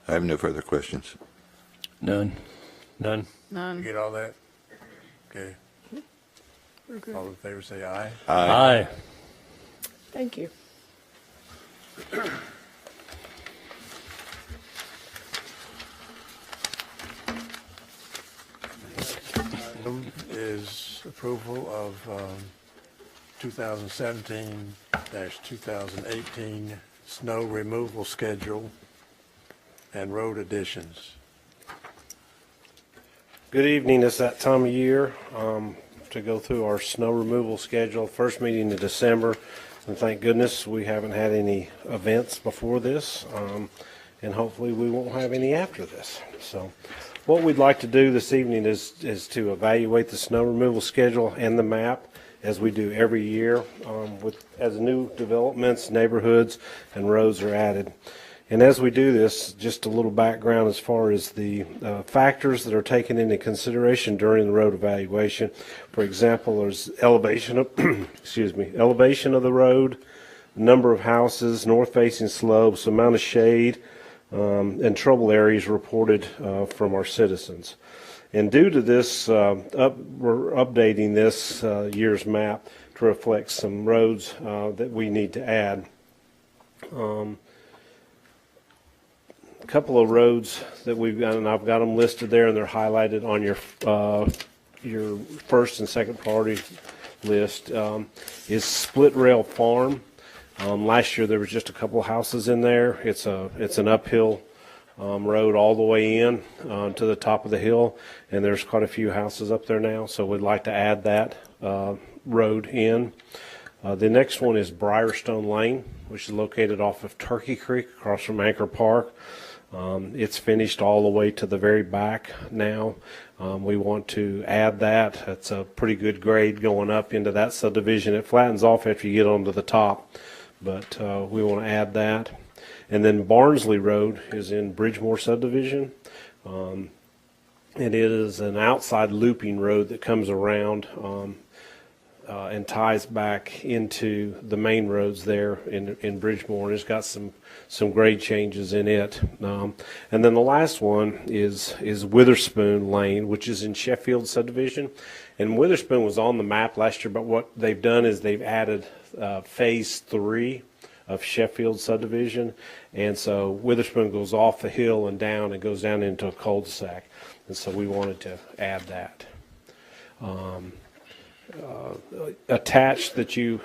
I have no further questions. None. None. You None. get all that? Okay. All in favor say aye. Aye. Thank you. Item is approval of 2017-2018 snow removal schedule and road additions. Good evening. It's that time of year to go through our snow removal schedule. First meeting in December, and thank goodness we haven't had any events before this, and hopefully we won't have any after this. So what we'd like to do this evening is to evaluate the snow removal schedule and the map, as we do every year, as new developments, neighborhoods, and roads are added. And as we do this, just a little background as far as the factors that are taken into consideration during the road evaluation. For example, there's elevation of, elevation of the road, number of houses, north-facing slopes, amount of shade, and trouble areas reported from our citizens. And due to this, we're updating this year's map to reflect some roads that we need to add. A couple of roads that we've got, and I've got them listed there, and they're highlighted on your first and second priority list, is Split Rail Farm. Last year there was just a couple of houses in there. It's an uphill road all the way in to the top of the hill, and there's quite a few houses up there now, so we'd like to add that road in. The next one is Briarstone Lane, which is located off of Turkey Creek across from Anchor Park. It's finished all the way to the very back now. We want to add that. It's a pretty good grade going up into that subdivision. It flattens off after you get onto the top, but we want to add that. And then Barnsley Road is in Bridgemore subdivision. It is an outside looping road that comes around and ties back into the main roads there in Bridgemore. And it's got some grade changes in it. And then the last one is Witherspoon Lane, which is in Sheffield subdivision. And Witherspoon was on the map last year, but what they've done is they've added phase 3 of Sheffield subdivision. And so Witherspoon goes off the hill and down and goes down into a cul-de-sac. And so we wanted to add that. Attached that you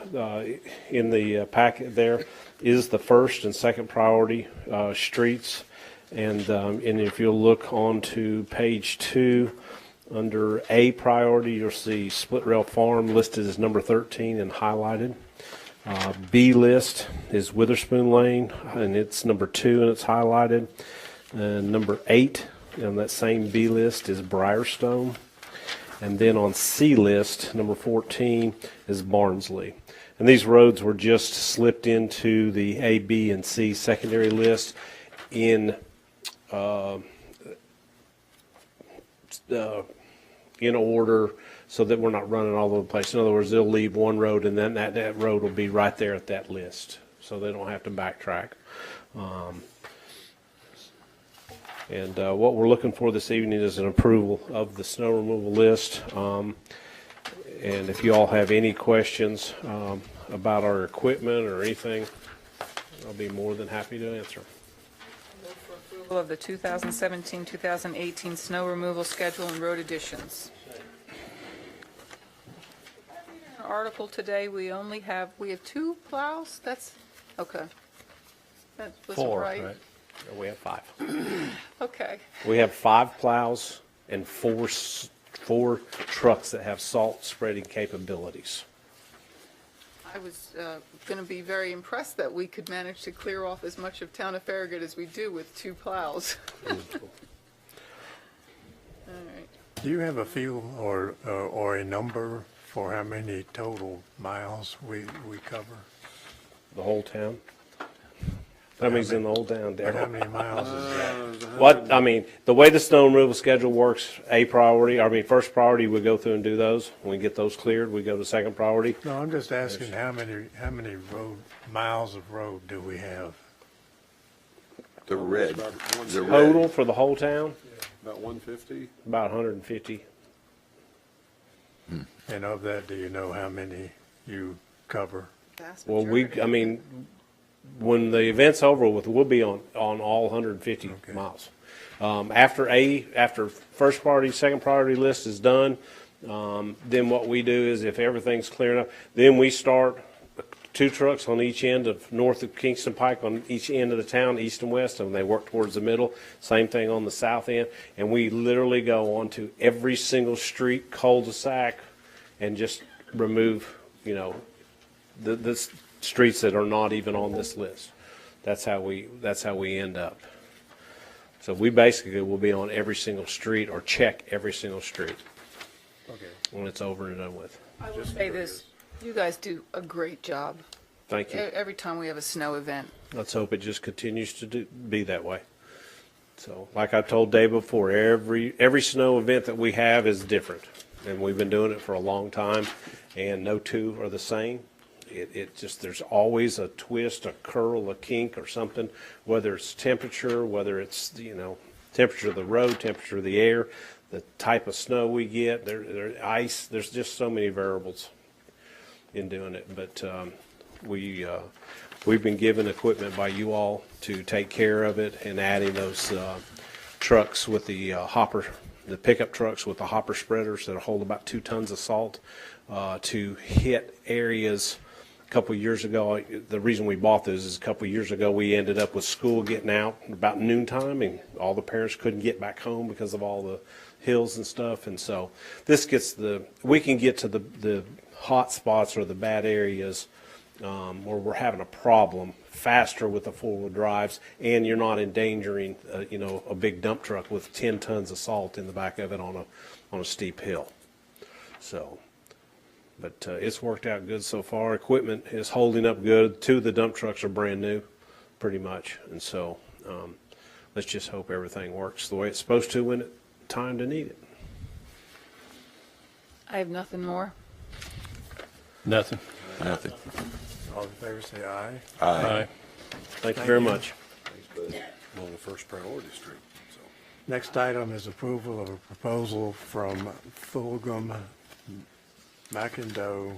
in the packet there is the first and second priority streets, and if you'll look on to page 2 under A priority, you'll see Split Rail Farm listed as number 13 and highlighted. B list is Witherspoon Lane, and it's number 2 and it's highlighted. And number 8 on that same B list is Briarstone. And then on C list, number 14 is Barnsley. And these roads were just slipped into the A, B, and C secondary list in order so that we're not running all over the place. In other words, they'll leave one road and then that road will be right there at that list, so they don't have to backtrack. And what we're looking for this evening is an approval of the snow removal list. And if you all have any questions about our equipment or anything, I'll be more than happy to answer. Approval of the 2017-2018 snow removal schedule and road additions. Article today, we have 2 plows? That's, okay. That was 4, right. No, we have 5. Okay. We have 5 plows and 4 trucks that have salt spreading capabilities. I was going to be very impressed that we could manage to clear off as much of town of Farragut as we do with 2 plows. All right. Do you have a feel or a number for how many total miles we cover? The whole town? How many's in the whole town, But how Darryl? many miles is that? What, I mean, the way the snow removal schedule works, first priority, we go through and do those. When we get those cleared, we go to second priority. No, I'm just asking how many miles of road do we have? The red. Total for the whole town, About 150? about 150. And of that, do you know how many you cover? Well, when the event's over with, we'll be on all 150 miles. After first priority, second priority list is done, then what we do is if everything's clear enough, then we start 2 trucks on each end of north of Kingston Pike on each end of the town, east and west, and they work towards the middle. Same thing on the south end, and we literally go onto every single street, cul-de-sac, and just remove, the streets that are not even on this list. That's how we end up. So we basically will be on every single street or check every single street when it's over and done with. I will say this, you guys do a great job. Thank you. Every time we have a snow event. Let's hope it just continues to be that way. So like I told Dave before, every snow event that we have is different, and we've been doing it for a long time, and no 2 are the same. It just, there's always a twist, a curl, a kink or something, whether it's temperature, whether it's, temperature of the road, temperature of the air, the type of snow we get, there ice, there's just so many variables in doing it. But we've been given equipment by you all to take care of it, and adding those trucks with the the pickup trucks with the hopper spreaders that hold about 2 tons of salt to hit areas. A couple of years ago, the reason we bought those is a couple of years ago we ended up with school getting out about noontime, and all the parents couldn't get back home because of all the hills and stuff. And so this gets we can get to the hot spots or the bad areas where we're having a problem faster with the four-wheel drives, and you're not endangering, a big dump truck with 10 tons of salt in the back of it on a steep hill. So, but it's worked out good so far. Equipment is holding up good. 2 of the dump trucks are brand new, pretty much, and so let's just hope everything works the way it's supposed to when it's time to need it. I have nothing more. Nothing. Nothing. All in favor, say aye. Aye. Thank you very much. On the first priority street. So. Next item is approval of a proposal from Fulghum, MacIndoe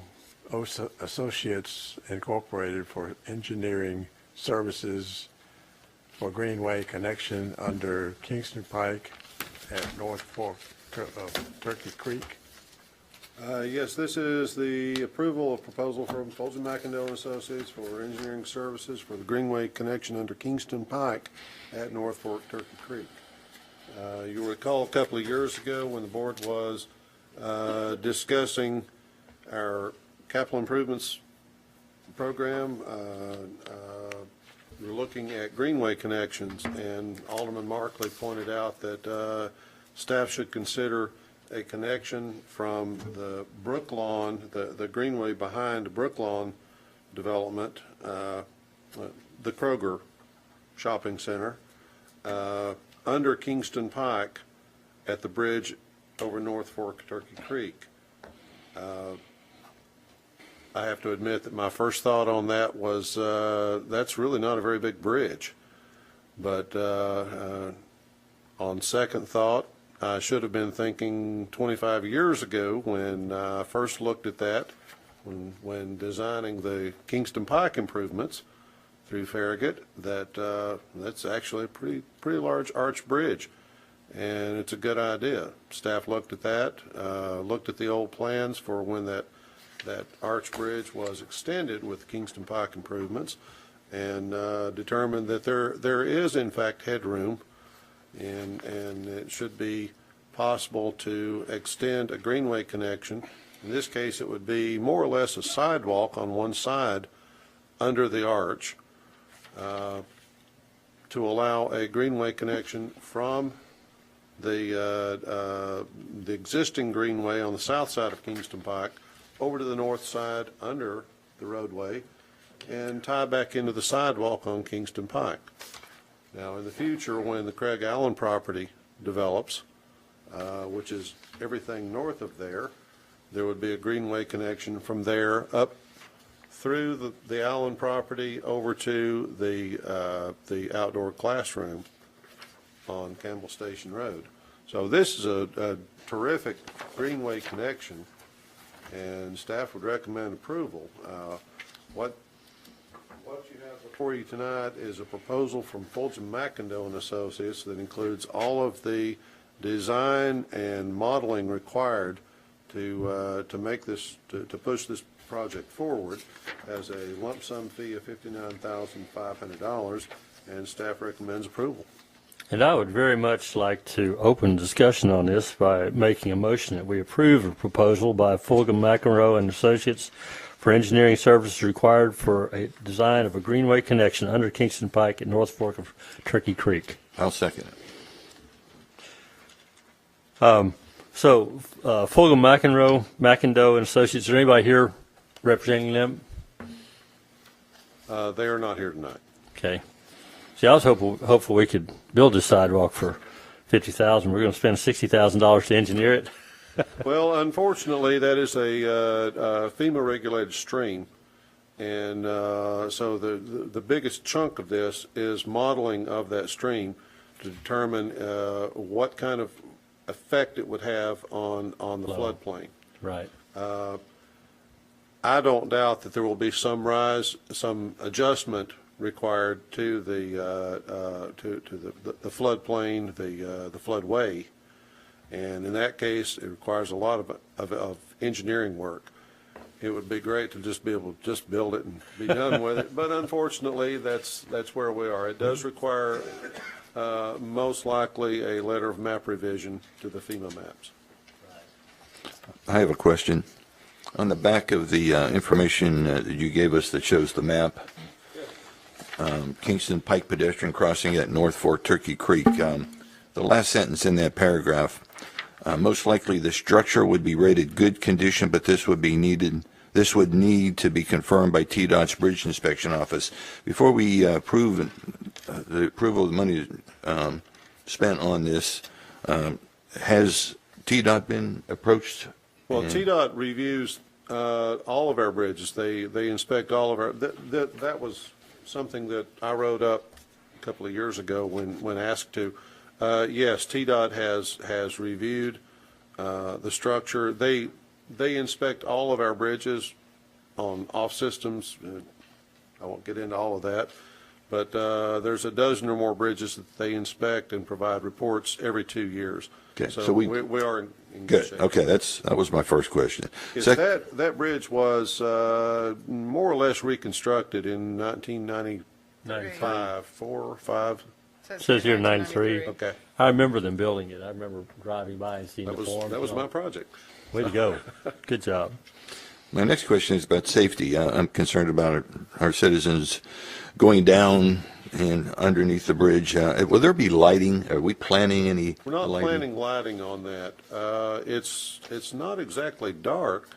Associates Incorporated for engineering services for Greenway connection under Kingston Pike at North Fork of Turkey Creek. Yes, this is the approval of proposal from Fulghum, MacIndoe and Associates for engineering services for the Greenway connection under Kingston Pike at North Fork Turkey Creek. You'll recall a couple of years ago when the board was discussing our capital improvements program, we were looking at Greenway connections, and Alderman Markley pointed out that staff should consider a connection from the Brooklawn, the Greenway behind the Brooklawn development, the Kroger shopping center, under Kingston Pike at the bridge over North Fork Turkey Creek. I have to admit that my first thought on that was that's really not a very big bridge. But on second thought, I should have been thinking 25 years ago when I first looked at that, when designing the Kingston Pike improvements through Farragut, that that's actually a pretty large arch bridge, and it's a good idea. Staff looked at that, looked at the old plans for when that arch bridge was extended with Kingston Pike improvements, and determined that there is in fact headroom, and it should be possible to extend a Greenway connection. In this case, it would be more or less a sidewalk on one side under the arch to allow a Greenway connection from the existing Greenway on the south side of Kingston Pike over to the north side under the roadway and tie back into the sidewalk on Kingston Pike. Now, in the future, when the Craig Allen property develops, which is everything north of there would be a Greenway connection from there up through the Allen property over to the outdoor classroom on Campbell Station Road. So this is a terrific Greenway connection, and staff would recommend approval. What you have before you tonight is a proposal from Fulghum, MacIndoe and Associates that includes all of the design and modeling required to make this, to push this project forward, as a lump sum fee of $59,500, and staff recommends approval. And I would very much like to open discussion on this by making a motion that we approve a proposal by Fulghum, MacIndoe and Associates for engineering services required for a design of a Greenway connection under Kingston Pike at North Fork of Turkey Creek. I'll second it. So Fulghum, MacIndoe and Associates, is there anybody here representing them? They are not here tonight. Okay. See, I was hopeful we could build this sidewalk for $50,000. We're going to spend $60,000 to engineer it. Well, unfortunately, that is a FEMA-regulated stream, and so the biggest chunk of this is modeling of that stream to determine what kind of effect it would have on the floodplain. Right. I don't doubt that there will be some adjustment required to the floodplain, the floodway, and in that case, it requires a lot of engineering work. It would be great to just be able to just build it and be done with it, but unfortunately, that's where we are. It does require most likely a letter of map revision to the FEMA maps. I have a question. On the back of the information that you gave us that shows the map, Kingston Pike pedestrian crossing at North Fork Turkey Creek, the last sentence in that paragraph, most likely the structure would be rated good condition, but this would need to be confirmed by TDOT's Bridge Inspection Office. Before we approve the approval of the money spent on this, has TDOT been approached? Well, TDOT reviews all of our bridges. They inspect all of our, that was something that I wrote up a couple of years ago when asked to. Yes, TDOT has reviewed the structure. They inspect all of our bridges on off systems. I won't get into all of that, but there's a dozen or more bridges that they inspect and provide reports every 2 years. Okay, so we are in good shape. Okay, that was my first question. That bridge was more or less reconstructed in 1995, 4 or 5. It says here 93. Okay. I remember them building it. I remember driving by and seeing the form. That was my project. Way to go. Good job. My next question is about safety. I'm concerned about our citizens going down and underneath the bridge. Will there be lighting? Are we planning any We're not lighting? planning lighting on that. It's not exactly dark.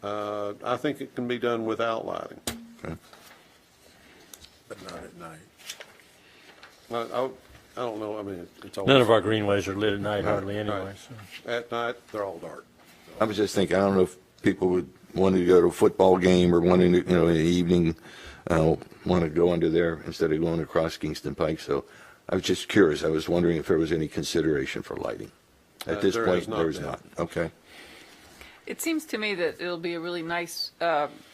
I think it can be done without lighting. Okay. But not at night. I don't know. I mean, it's always. None of our greenways are lit at night hardly anyway. Right. So. At night, they're all dark. I was just thinking, I don't know if people would want to go to a football game or wanting to, in the evening, want to go under there instead of going across Kingston Pike. So I was just curious. I was wondering if there was any consideration for lighting. At this point, there's not. Okay. It seems to me that it'll be a really nice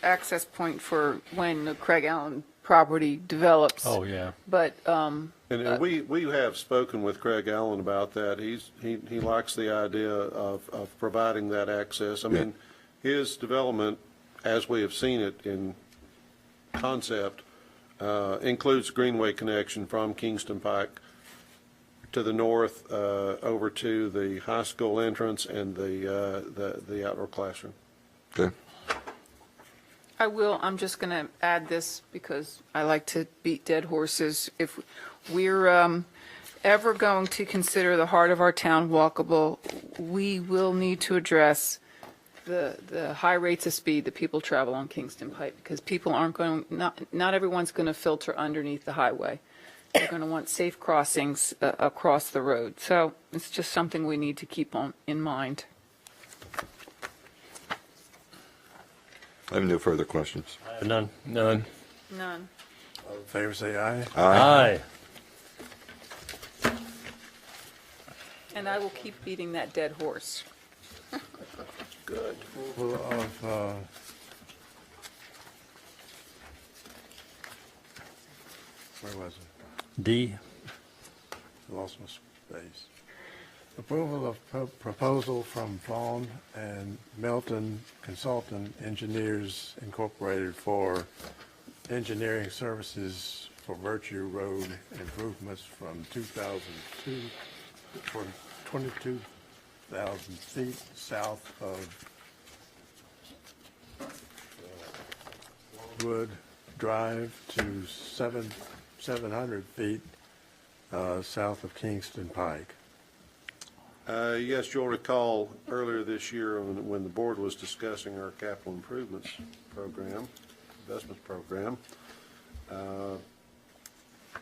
access point for when the Craig Allen property develops. Oh, yeah. But And we have spoken with Craig Allen about that. He likes the idea of providing that access. I mean, his development, as we have seen it in concept, includes Greenway connection from Kingston Pike to the north over to the high school entrance and the outdoor classroom. Okay. I'm just going to add this because I like to beat dead horses. If we're ever going to consider the heart of our town walkable, we will need to address the high rates of speed that people travel on Kingston Pike, because people aren't going, not everyone's going to filter underneath the highway. They're going to want safe crossings across the road. So it's just something we need to keep in mind. I have no further questions. None. None. All in favor, say aye. Aye. And I will keep beating that dead horse. Good. Approval of, where was it? D. Lost my space. Approval of proposal from Vaughn and Melton Consultant Engineers Incorporated for engineering services for Virtue Road improvements from 2002 for 22,000 feet south of Wood Drive to 700 feet south of Kingston Pike. Yes, you'll recall earlier this year when the board was discussing our capital improvements program, investments program,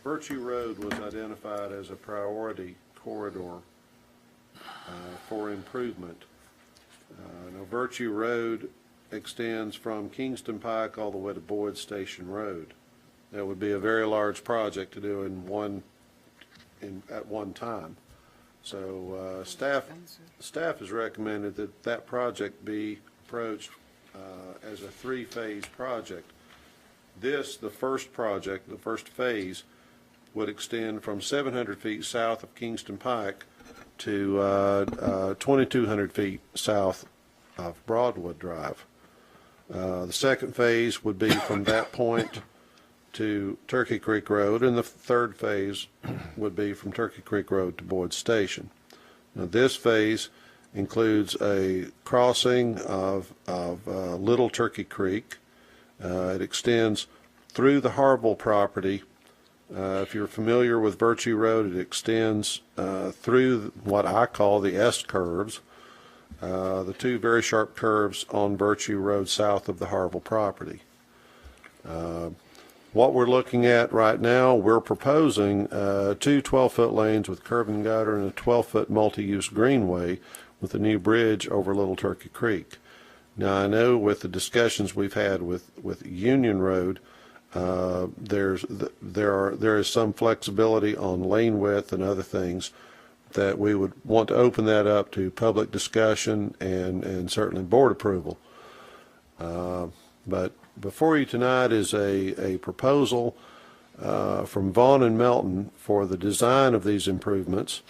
Virtue Road was identified as a priority corridor for improvement. Now, Virtue Road extends from Kingston Pike all the way to Boyd Station Road. That would be a very large project to do at one time. So staff has recommended that project be approached as a three-phase project. The first project, the first phase, would extend from 700 feet south of Kingston Pike to 2,200 feet south of Broadwood Drive. The second phase would be from that point to Turkey Creek Road, and the third phase would be from Turkey Creek Road to Boyd Station. Now, this phase includes a crossing of Little Turkey Creek. It extends through the Harville property. If you're familiar with Virtue Road, it extends through what I call the S curves, the two very sharp curves on Virtue Road south of the Harville property. What we're looking at right now, we're proposing two 12-foot lanes with curb and gutter and a 12-foot multi-use greenway with a new bridge over Little Turkey Creek. Now, I know with the discussions we've had with Union Road, there is some flexibility on lane width and other things that we would want to open that up to public discussion and certainly board approval. But before you tonight is a proposal from Vaughn and Melton for the design of these improvements.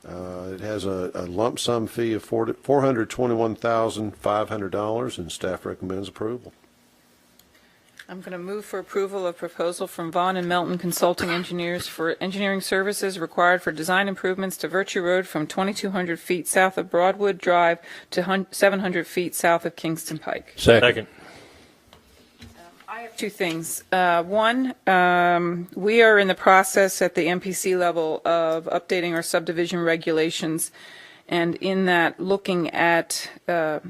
It has a lump sum fee of $421,500, and staff recommends approval. I'm going to move for approval of proposal from Vaughn and Melton Consulting Engineers for engineering services required for design improvements to Virtue Road from 2,200 feet south of Broadwood Drive to 700 feet south of Kingston Pike. Second. I have two things. One, we are in the process at the MPC level of updating our subdivision regulations, and in that looking at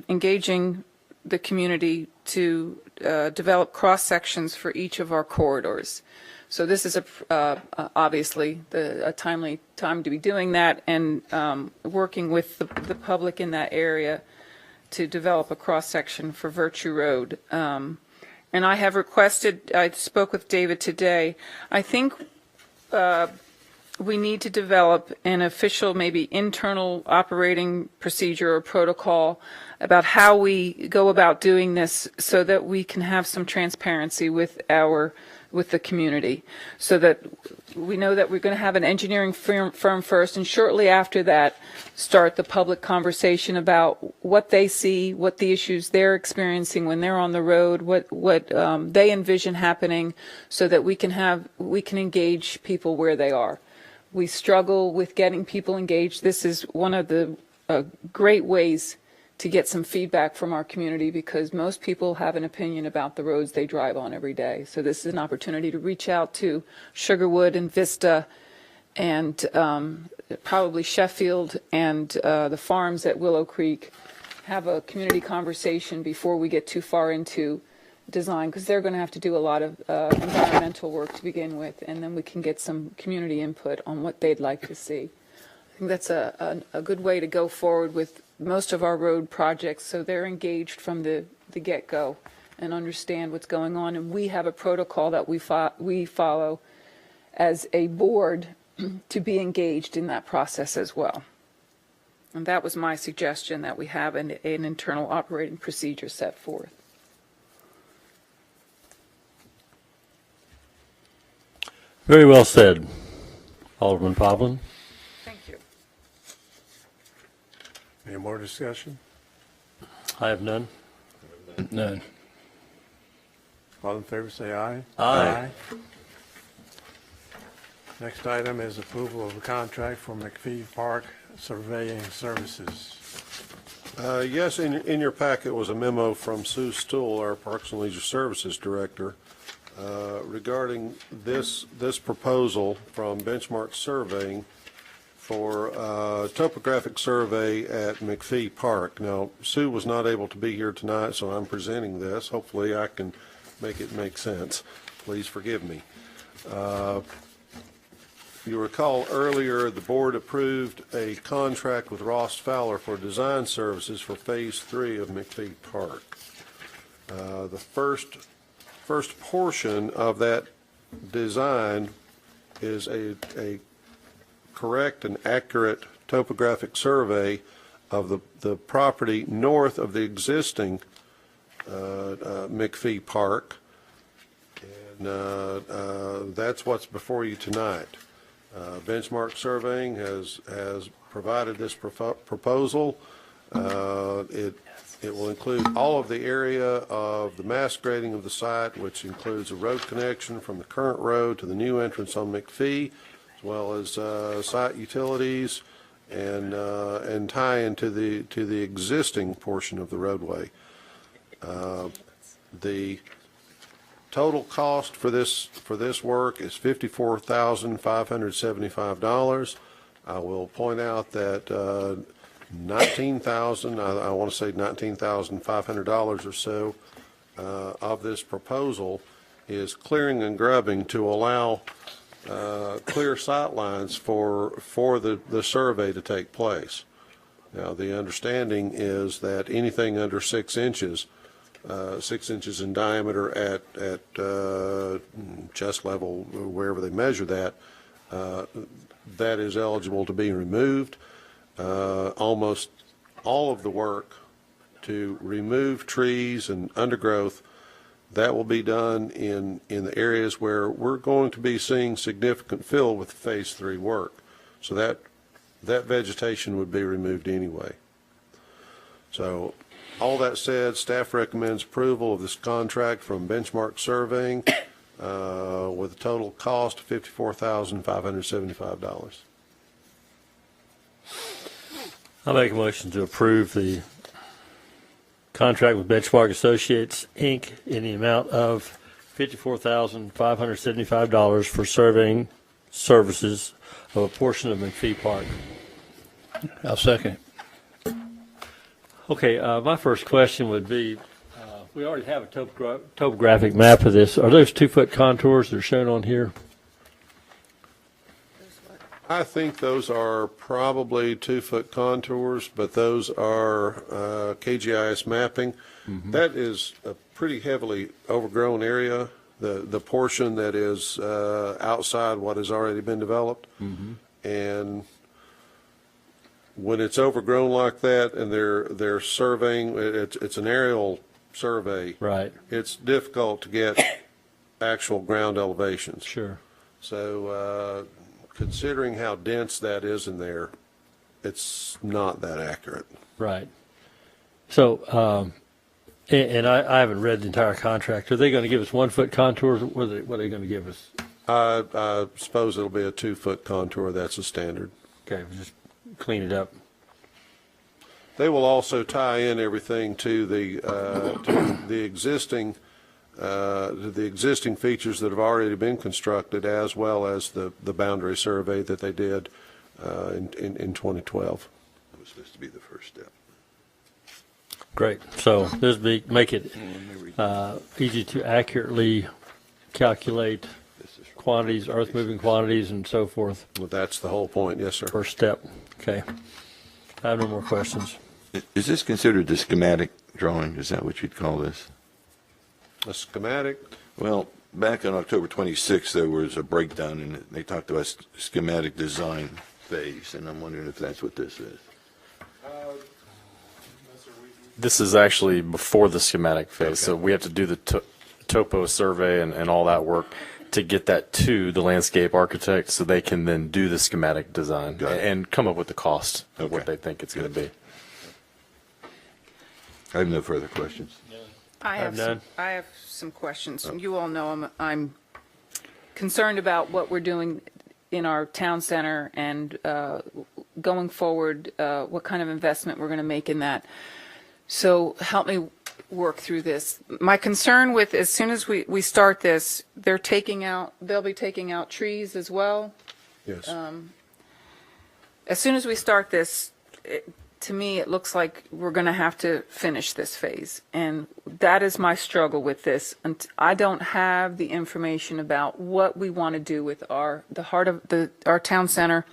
engaging the community to develop cross-sections for each of our corridors. So this is obviously a timely time to be doing that, and working with the public in that area to develop a cross-section for Virtue Road. And I have requested, I spoke with David today, I think we need to develop an official, maybe internal operating procedure or protocol about how we go about doing this so that we can have some transparency with the community, so that we know that we're going to have an engineering firm first, and shortly after that start the public conversation about what they see, what the issues they're experiencing when they're on the road, what they envision happening, so that we can engage people where they are. We struggle with getting people engaged. This is one of the great ways to get some feedback from our community, because most people have an opinion about the roads they drive on every day. So this is an opportunity to reach out to Sugarwood and Vista and probably Sheffield and the farms at Willow Creek, have a community conversation before we get too far into design, because they're going to have to do a lot of environmental work to begin with, and then we can get some community input on what they'd like to see. I think that's a good way to go forward with most of our road projects, so they're engaged from the get-go and understand what's going on, and we have a protocol that we follow as a board to be engaged in that process as well. And that was my suggestion, that we have an internal operating procedure set forth. Very well said. Alderman Povlin. Thank you. Any more discussion? I have none. None. All in favor, say aye. Aye. Next item is approval of a contract for McPhee Park Surveying Services. Yes, in your packet was a memo from Sue Stool, our Parks and Leisure Services Director, regarding this proposal from Benchmark Surveying for topographic survey at McPhee Park. Now, Sue was not able to be here tonight, so I'm presenting this. Hopefully I can make it make sense. Please forgive me. If you recall earlier, the board approved a contract with Ross Fowler for design services for Phase 3 of McPhee Park. The first portion of that design is a correct and accurate topographic survey of the property north of the existing McPhee Park, and that's what's before you tonight. Benchmark Surveying has provided this proposal. It will include all of the area of the mass grading of the site, which includes a road connection from the current road to the new entrance on McPhee, as well as site utilities and tie into the existing portion of the roadway. The total cost for this work is $54,575. I will point out that $19,000, I want to say $19,500 or so of this proposal is clearing and grubbing to allow clear sight lines for the survey to take place. Now, the understanding is that anything under 6 inches, 6 inches in diameter at chest level, wherever they measure that, that is eligible to be removed. Almost all of the work to remove trees and undergrowth, that will be done in the areas where we're going to be seeing significant fill with Phase 3 work. So that vegetation would be removed anyway. So all that said, staff recommends approval of this contract from Benchmark Surveying with a total cost of $54,575. I'll make a motion to approve the contract with Benchmark Associates, Inc. in the amount of $54,575 for surveying services of a portion of McPhee Park. I'll second. Okay, my first question would be, we already have a topographic map of this. Are those 2-foot contours that are shown on here? I think those are probably 2-foot contours, but those are KGIS mapping. That is a pretty heavily overgrown area, the portion that is outside what has already been developed. And when it's overgrown like that and they're surveying, it's an aerial survey. Right. It's difficult to get actual ground elevations. Sure. So considering how dense that is in there, it's not that accurate. Right. So, and I haven't read the entire contract. Are they going to give us 1-foot contours? What are they going to give us? I suppose it'll be a 2-foot contour. That's a standard. Okay, we'll just clean it up. They will also tie in everything to the existing features that have already been constructed, as well as the boundary survey that they did in 2012. That was supposed to be the first step. Great. So this make it easy to accurately calculate quantities, earth-moving quantities, and so forth. Well, that's the whole point. Yes, sir. First step. Okay. I have no more questions. Is this considered the schematic drawing? Is that what you'd call this? A schematic? Well, back on October 26th, there was a breakdown, and they talked about schematic design phase, and I'm wondering if that's what this is. This is actually before the schematic phase, so we have to do the topo survey and all that work to get that to the landscape architect so they can then do the schematic design and come up with the cost of what they think it's going to be. I have no further questions. I have some questions. You all know I'm concerned about what we're doing in our town center and going forward, what kind of investment we're going to make in that. So help me work through this. My concern with, as soon as we start this, they'll be taking out trees as well. Yes. As soon as we start this, to me, it looks like we're going to have to finish this phase. And that is my struggle with this. And I don't have the information about what we want to do with the heart of our town center,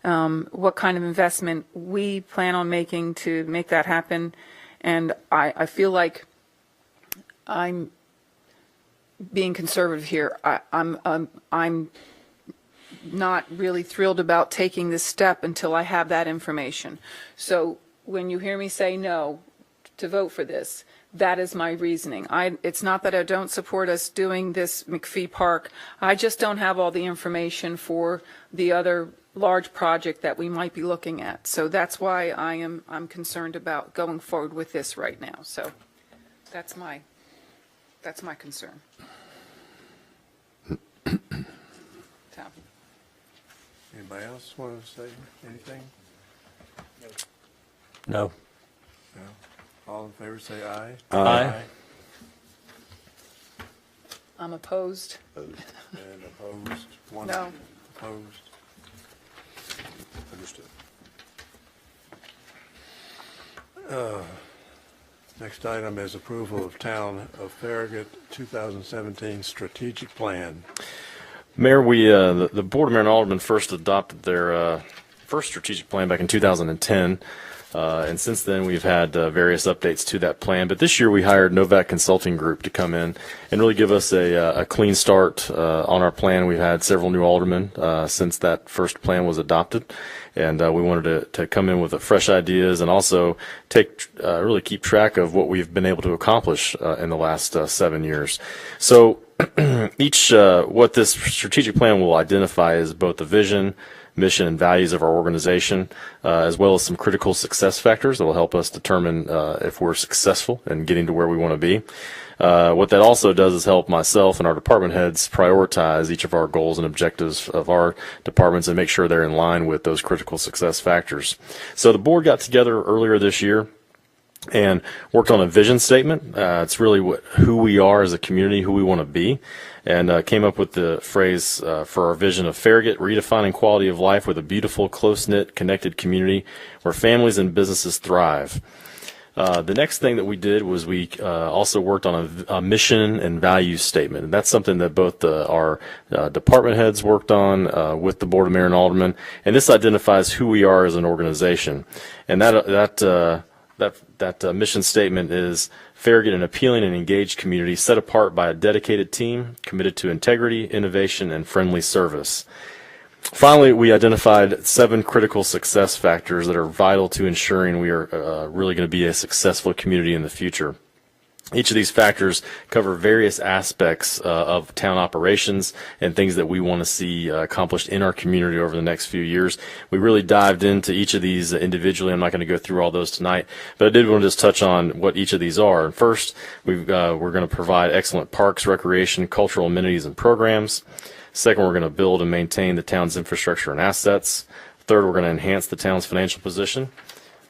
what kind of investment we plan on making to make that happen. And I feel like I'm being conservative here. I'm not really thrilled about taking this step until I have that information. So when you hear me say no to vote for this, that is my reasoning. It's not that I don't support us doing this McPhee Park. I just don't have all the information for the other large project that we might be looking at. So that's why I'm concerned about going forward with this right now. So that's my concern. Anybody else want to say anything? No. No. All in favor, say aye. Aye. I'm opposed. And opposed? One No. Opposed? Understood. Next item is approval of Town of Farragut 2017 Strategic Plan. Mayor, the Board of Mayor and Aldermen first adopted their first strategic plan back in 2010. And since then, we've had various updates to that plan. But this year, we hired Novak Consulting Group to come in and really give us a clean start on our plan. We've had several new aldermen since that first plan was adopted. And we wanted to come in with fresh ideas and also really keep track of what we've been able to accomplish in the last 7 years. So what this strategic plan will identify is both the vision, mission, and values of our organization, as well as some critical success factors that will help us determine if we're successful in getting to where we want to be. What that also does is help myself and our department heads prioritize each of our goals and objectives of our departments and make sure they're in line with those critical success factors. So the board got together earlier this year and worked on a vision statement. It's really who we are as a community, who we want to be, and came up with the phrase for our vision of Farragut, redefining quality of life with a beautiful, close-knit, connected community where families and businesses thrive. The next thing that we did was we also worked on a mission and values statement. And that's something that both our department heads worked on with the Board of Mayor and Aldermen. And this identifies who we are as an organization. And that mission statement is Farragut, an appealing and engaged community set apart by a dedicated team committed to integrity, innovation, and friendly service. Finally, we identified 7 critical success factors that are vital to ensuring we are really going to be a successful community in the future. Each of these factors cover various aspects of town operations and things that we want to see accomplished in our community over the next few years. We really dived into each of these individually. I'm not going to go through all those tonight, but I did want to just touch on what each of these are. First, we're going to provide excellent parks, recreation, cultural amenities, and programs. Second, we're going to build and maintain the town's infrastructure and assets. Third, we're going to enhance the town's financial position.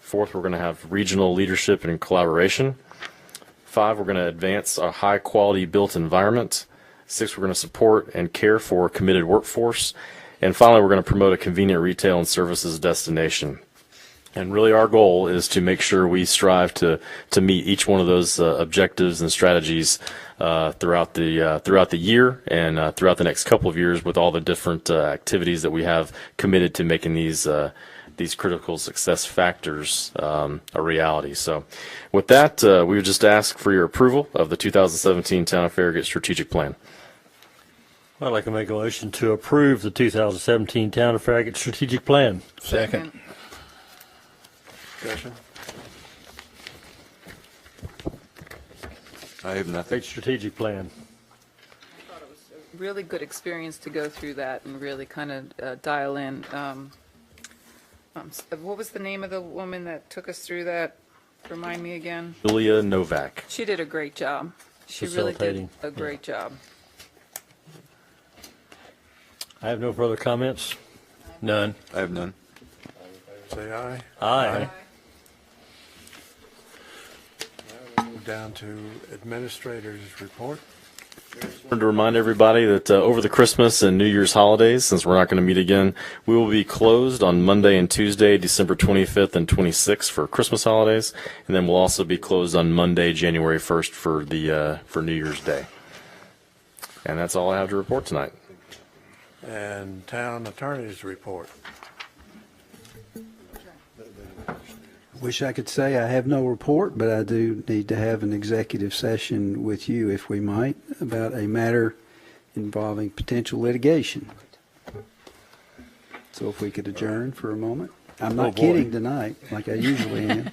Fourth, we're going to have regional leadership and collaboration. 5, we're going to advance a high-quality built environment. 6, we're going to support and care for a committed workforce. And finally, we're going to promote a convenient retail and services destination. And really our goal is to make sure we strive to meet each one of those objectives and strategies throughout the year and throughout the next couple of years with all the different activities that we have committed to making these critical success factors a reality. So with that, we would just ask for your approval of the 2017 Town of Farragut Strategic Plan. I'd like to make a motion to approve the 2017 Town of Farragut Strategic Plan. Second. Discussion? I have nothing. Great strategic plan. Really good experience to go through that and really kind of dial in. What was the name of the woman that took us through that? Remind me again. Julia Novak. She did a great job. She really did Facilitating. a great job. I have no further comments. None. I have none. Say aye. Aye. Move down to Administrator's Report. I wanted to remind everybody that over the Christmas and New Year's holidays, since we're not going to meet again, we will be closed on Monday and Tuesday, December 25th and 26th for Christmas holidays, and then we'll also be closed on Monday, January 1st for New Year's Day. And that's all I have to report tonight. And Town Attorney's Report. Wish I could say I have no report, but I do need to have an executive session with you, if we might, about a matter involving potential litigation. So if we could adjourn for a moment. I'm not kidding tonight, like I usually am.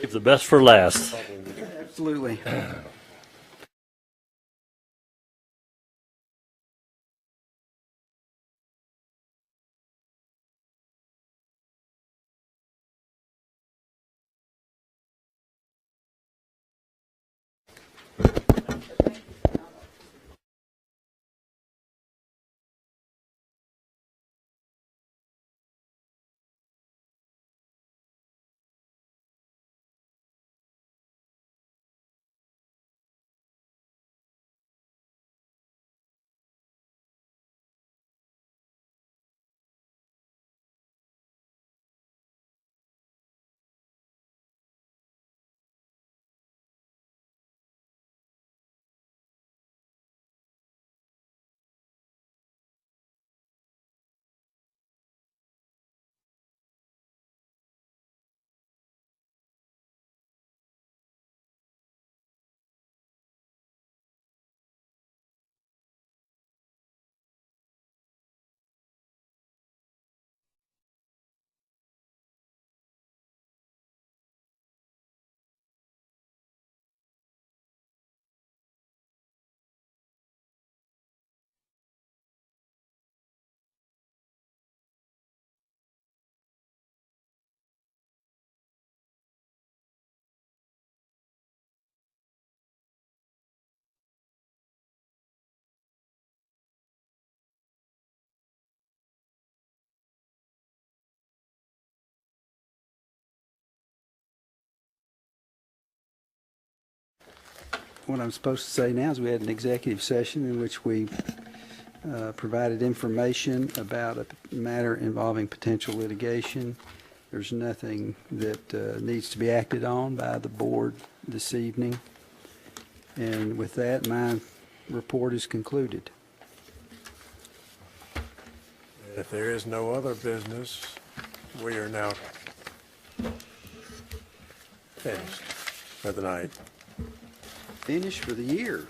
Save the best for last. Absolutely. what I'm supposed to say now is we had an executive session in which we provided information about a matter involving potential litigation. There's nothing that needs to be acted on by the board this evening. And with that, my report is concluded. If there is no other business, we are now finished for the night. Finished for the year.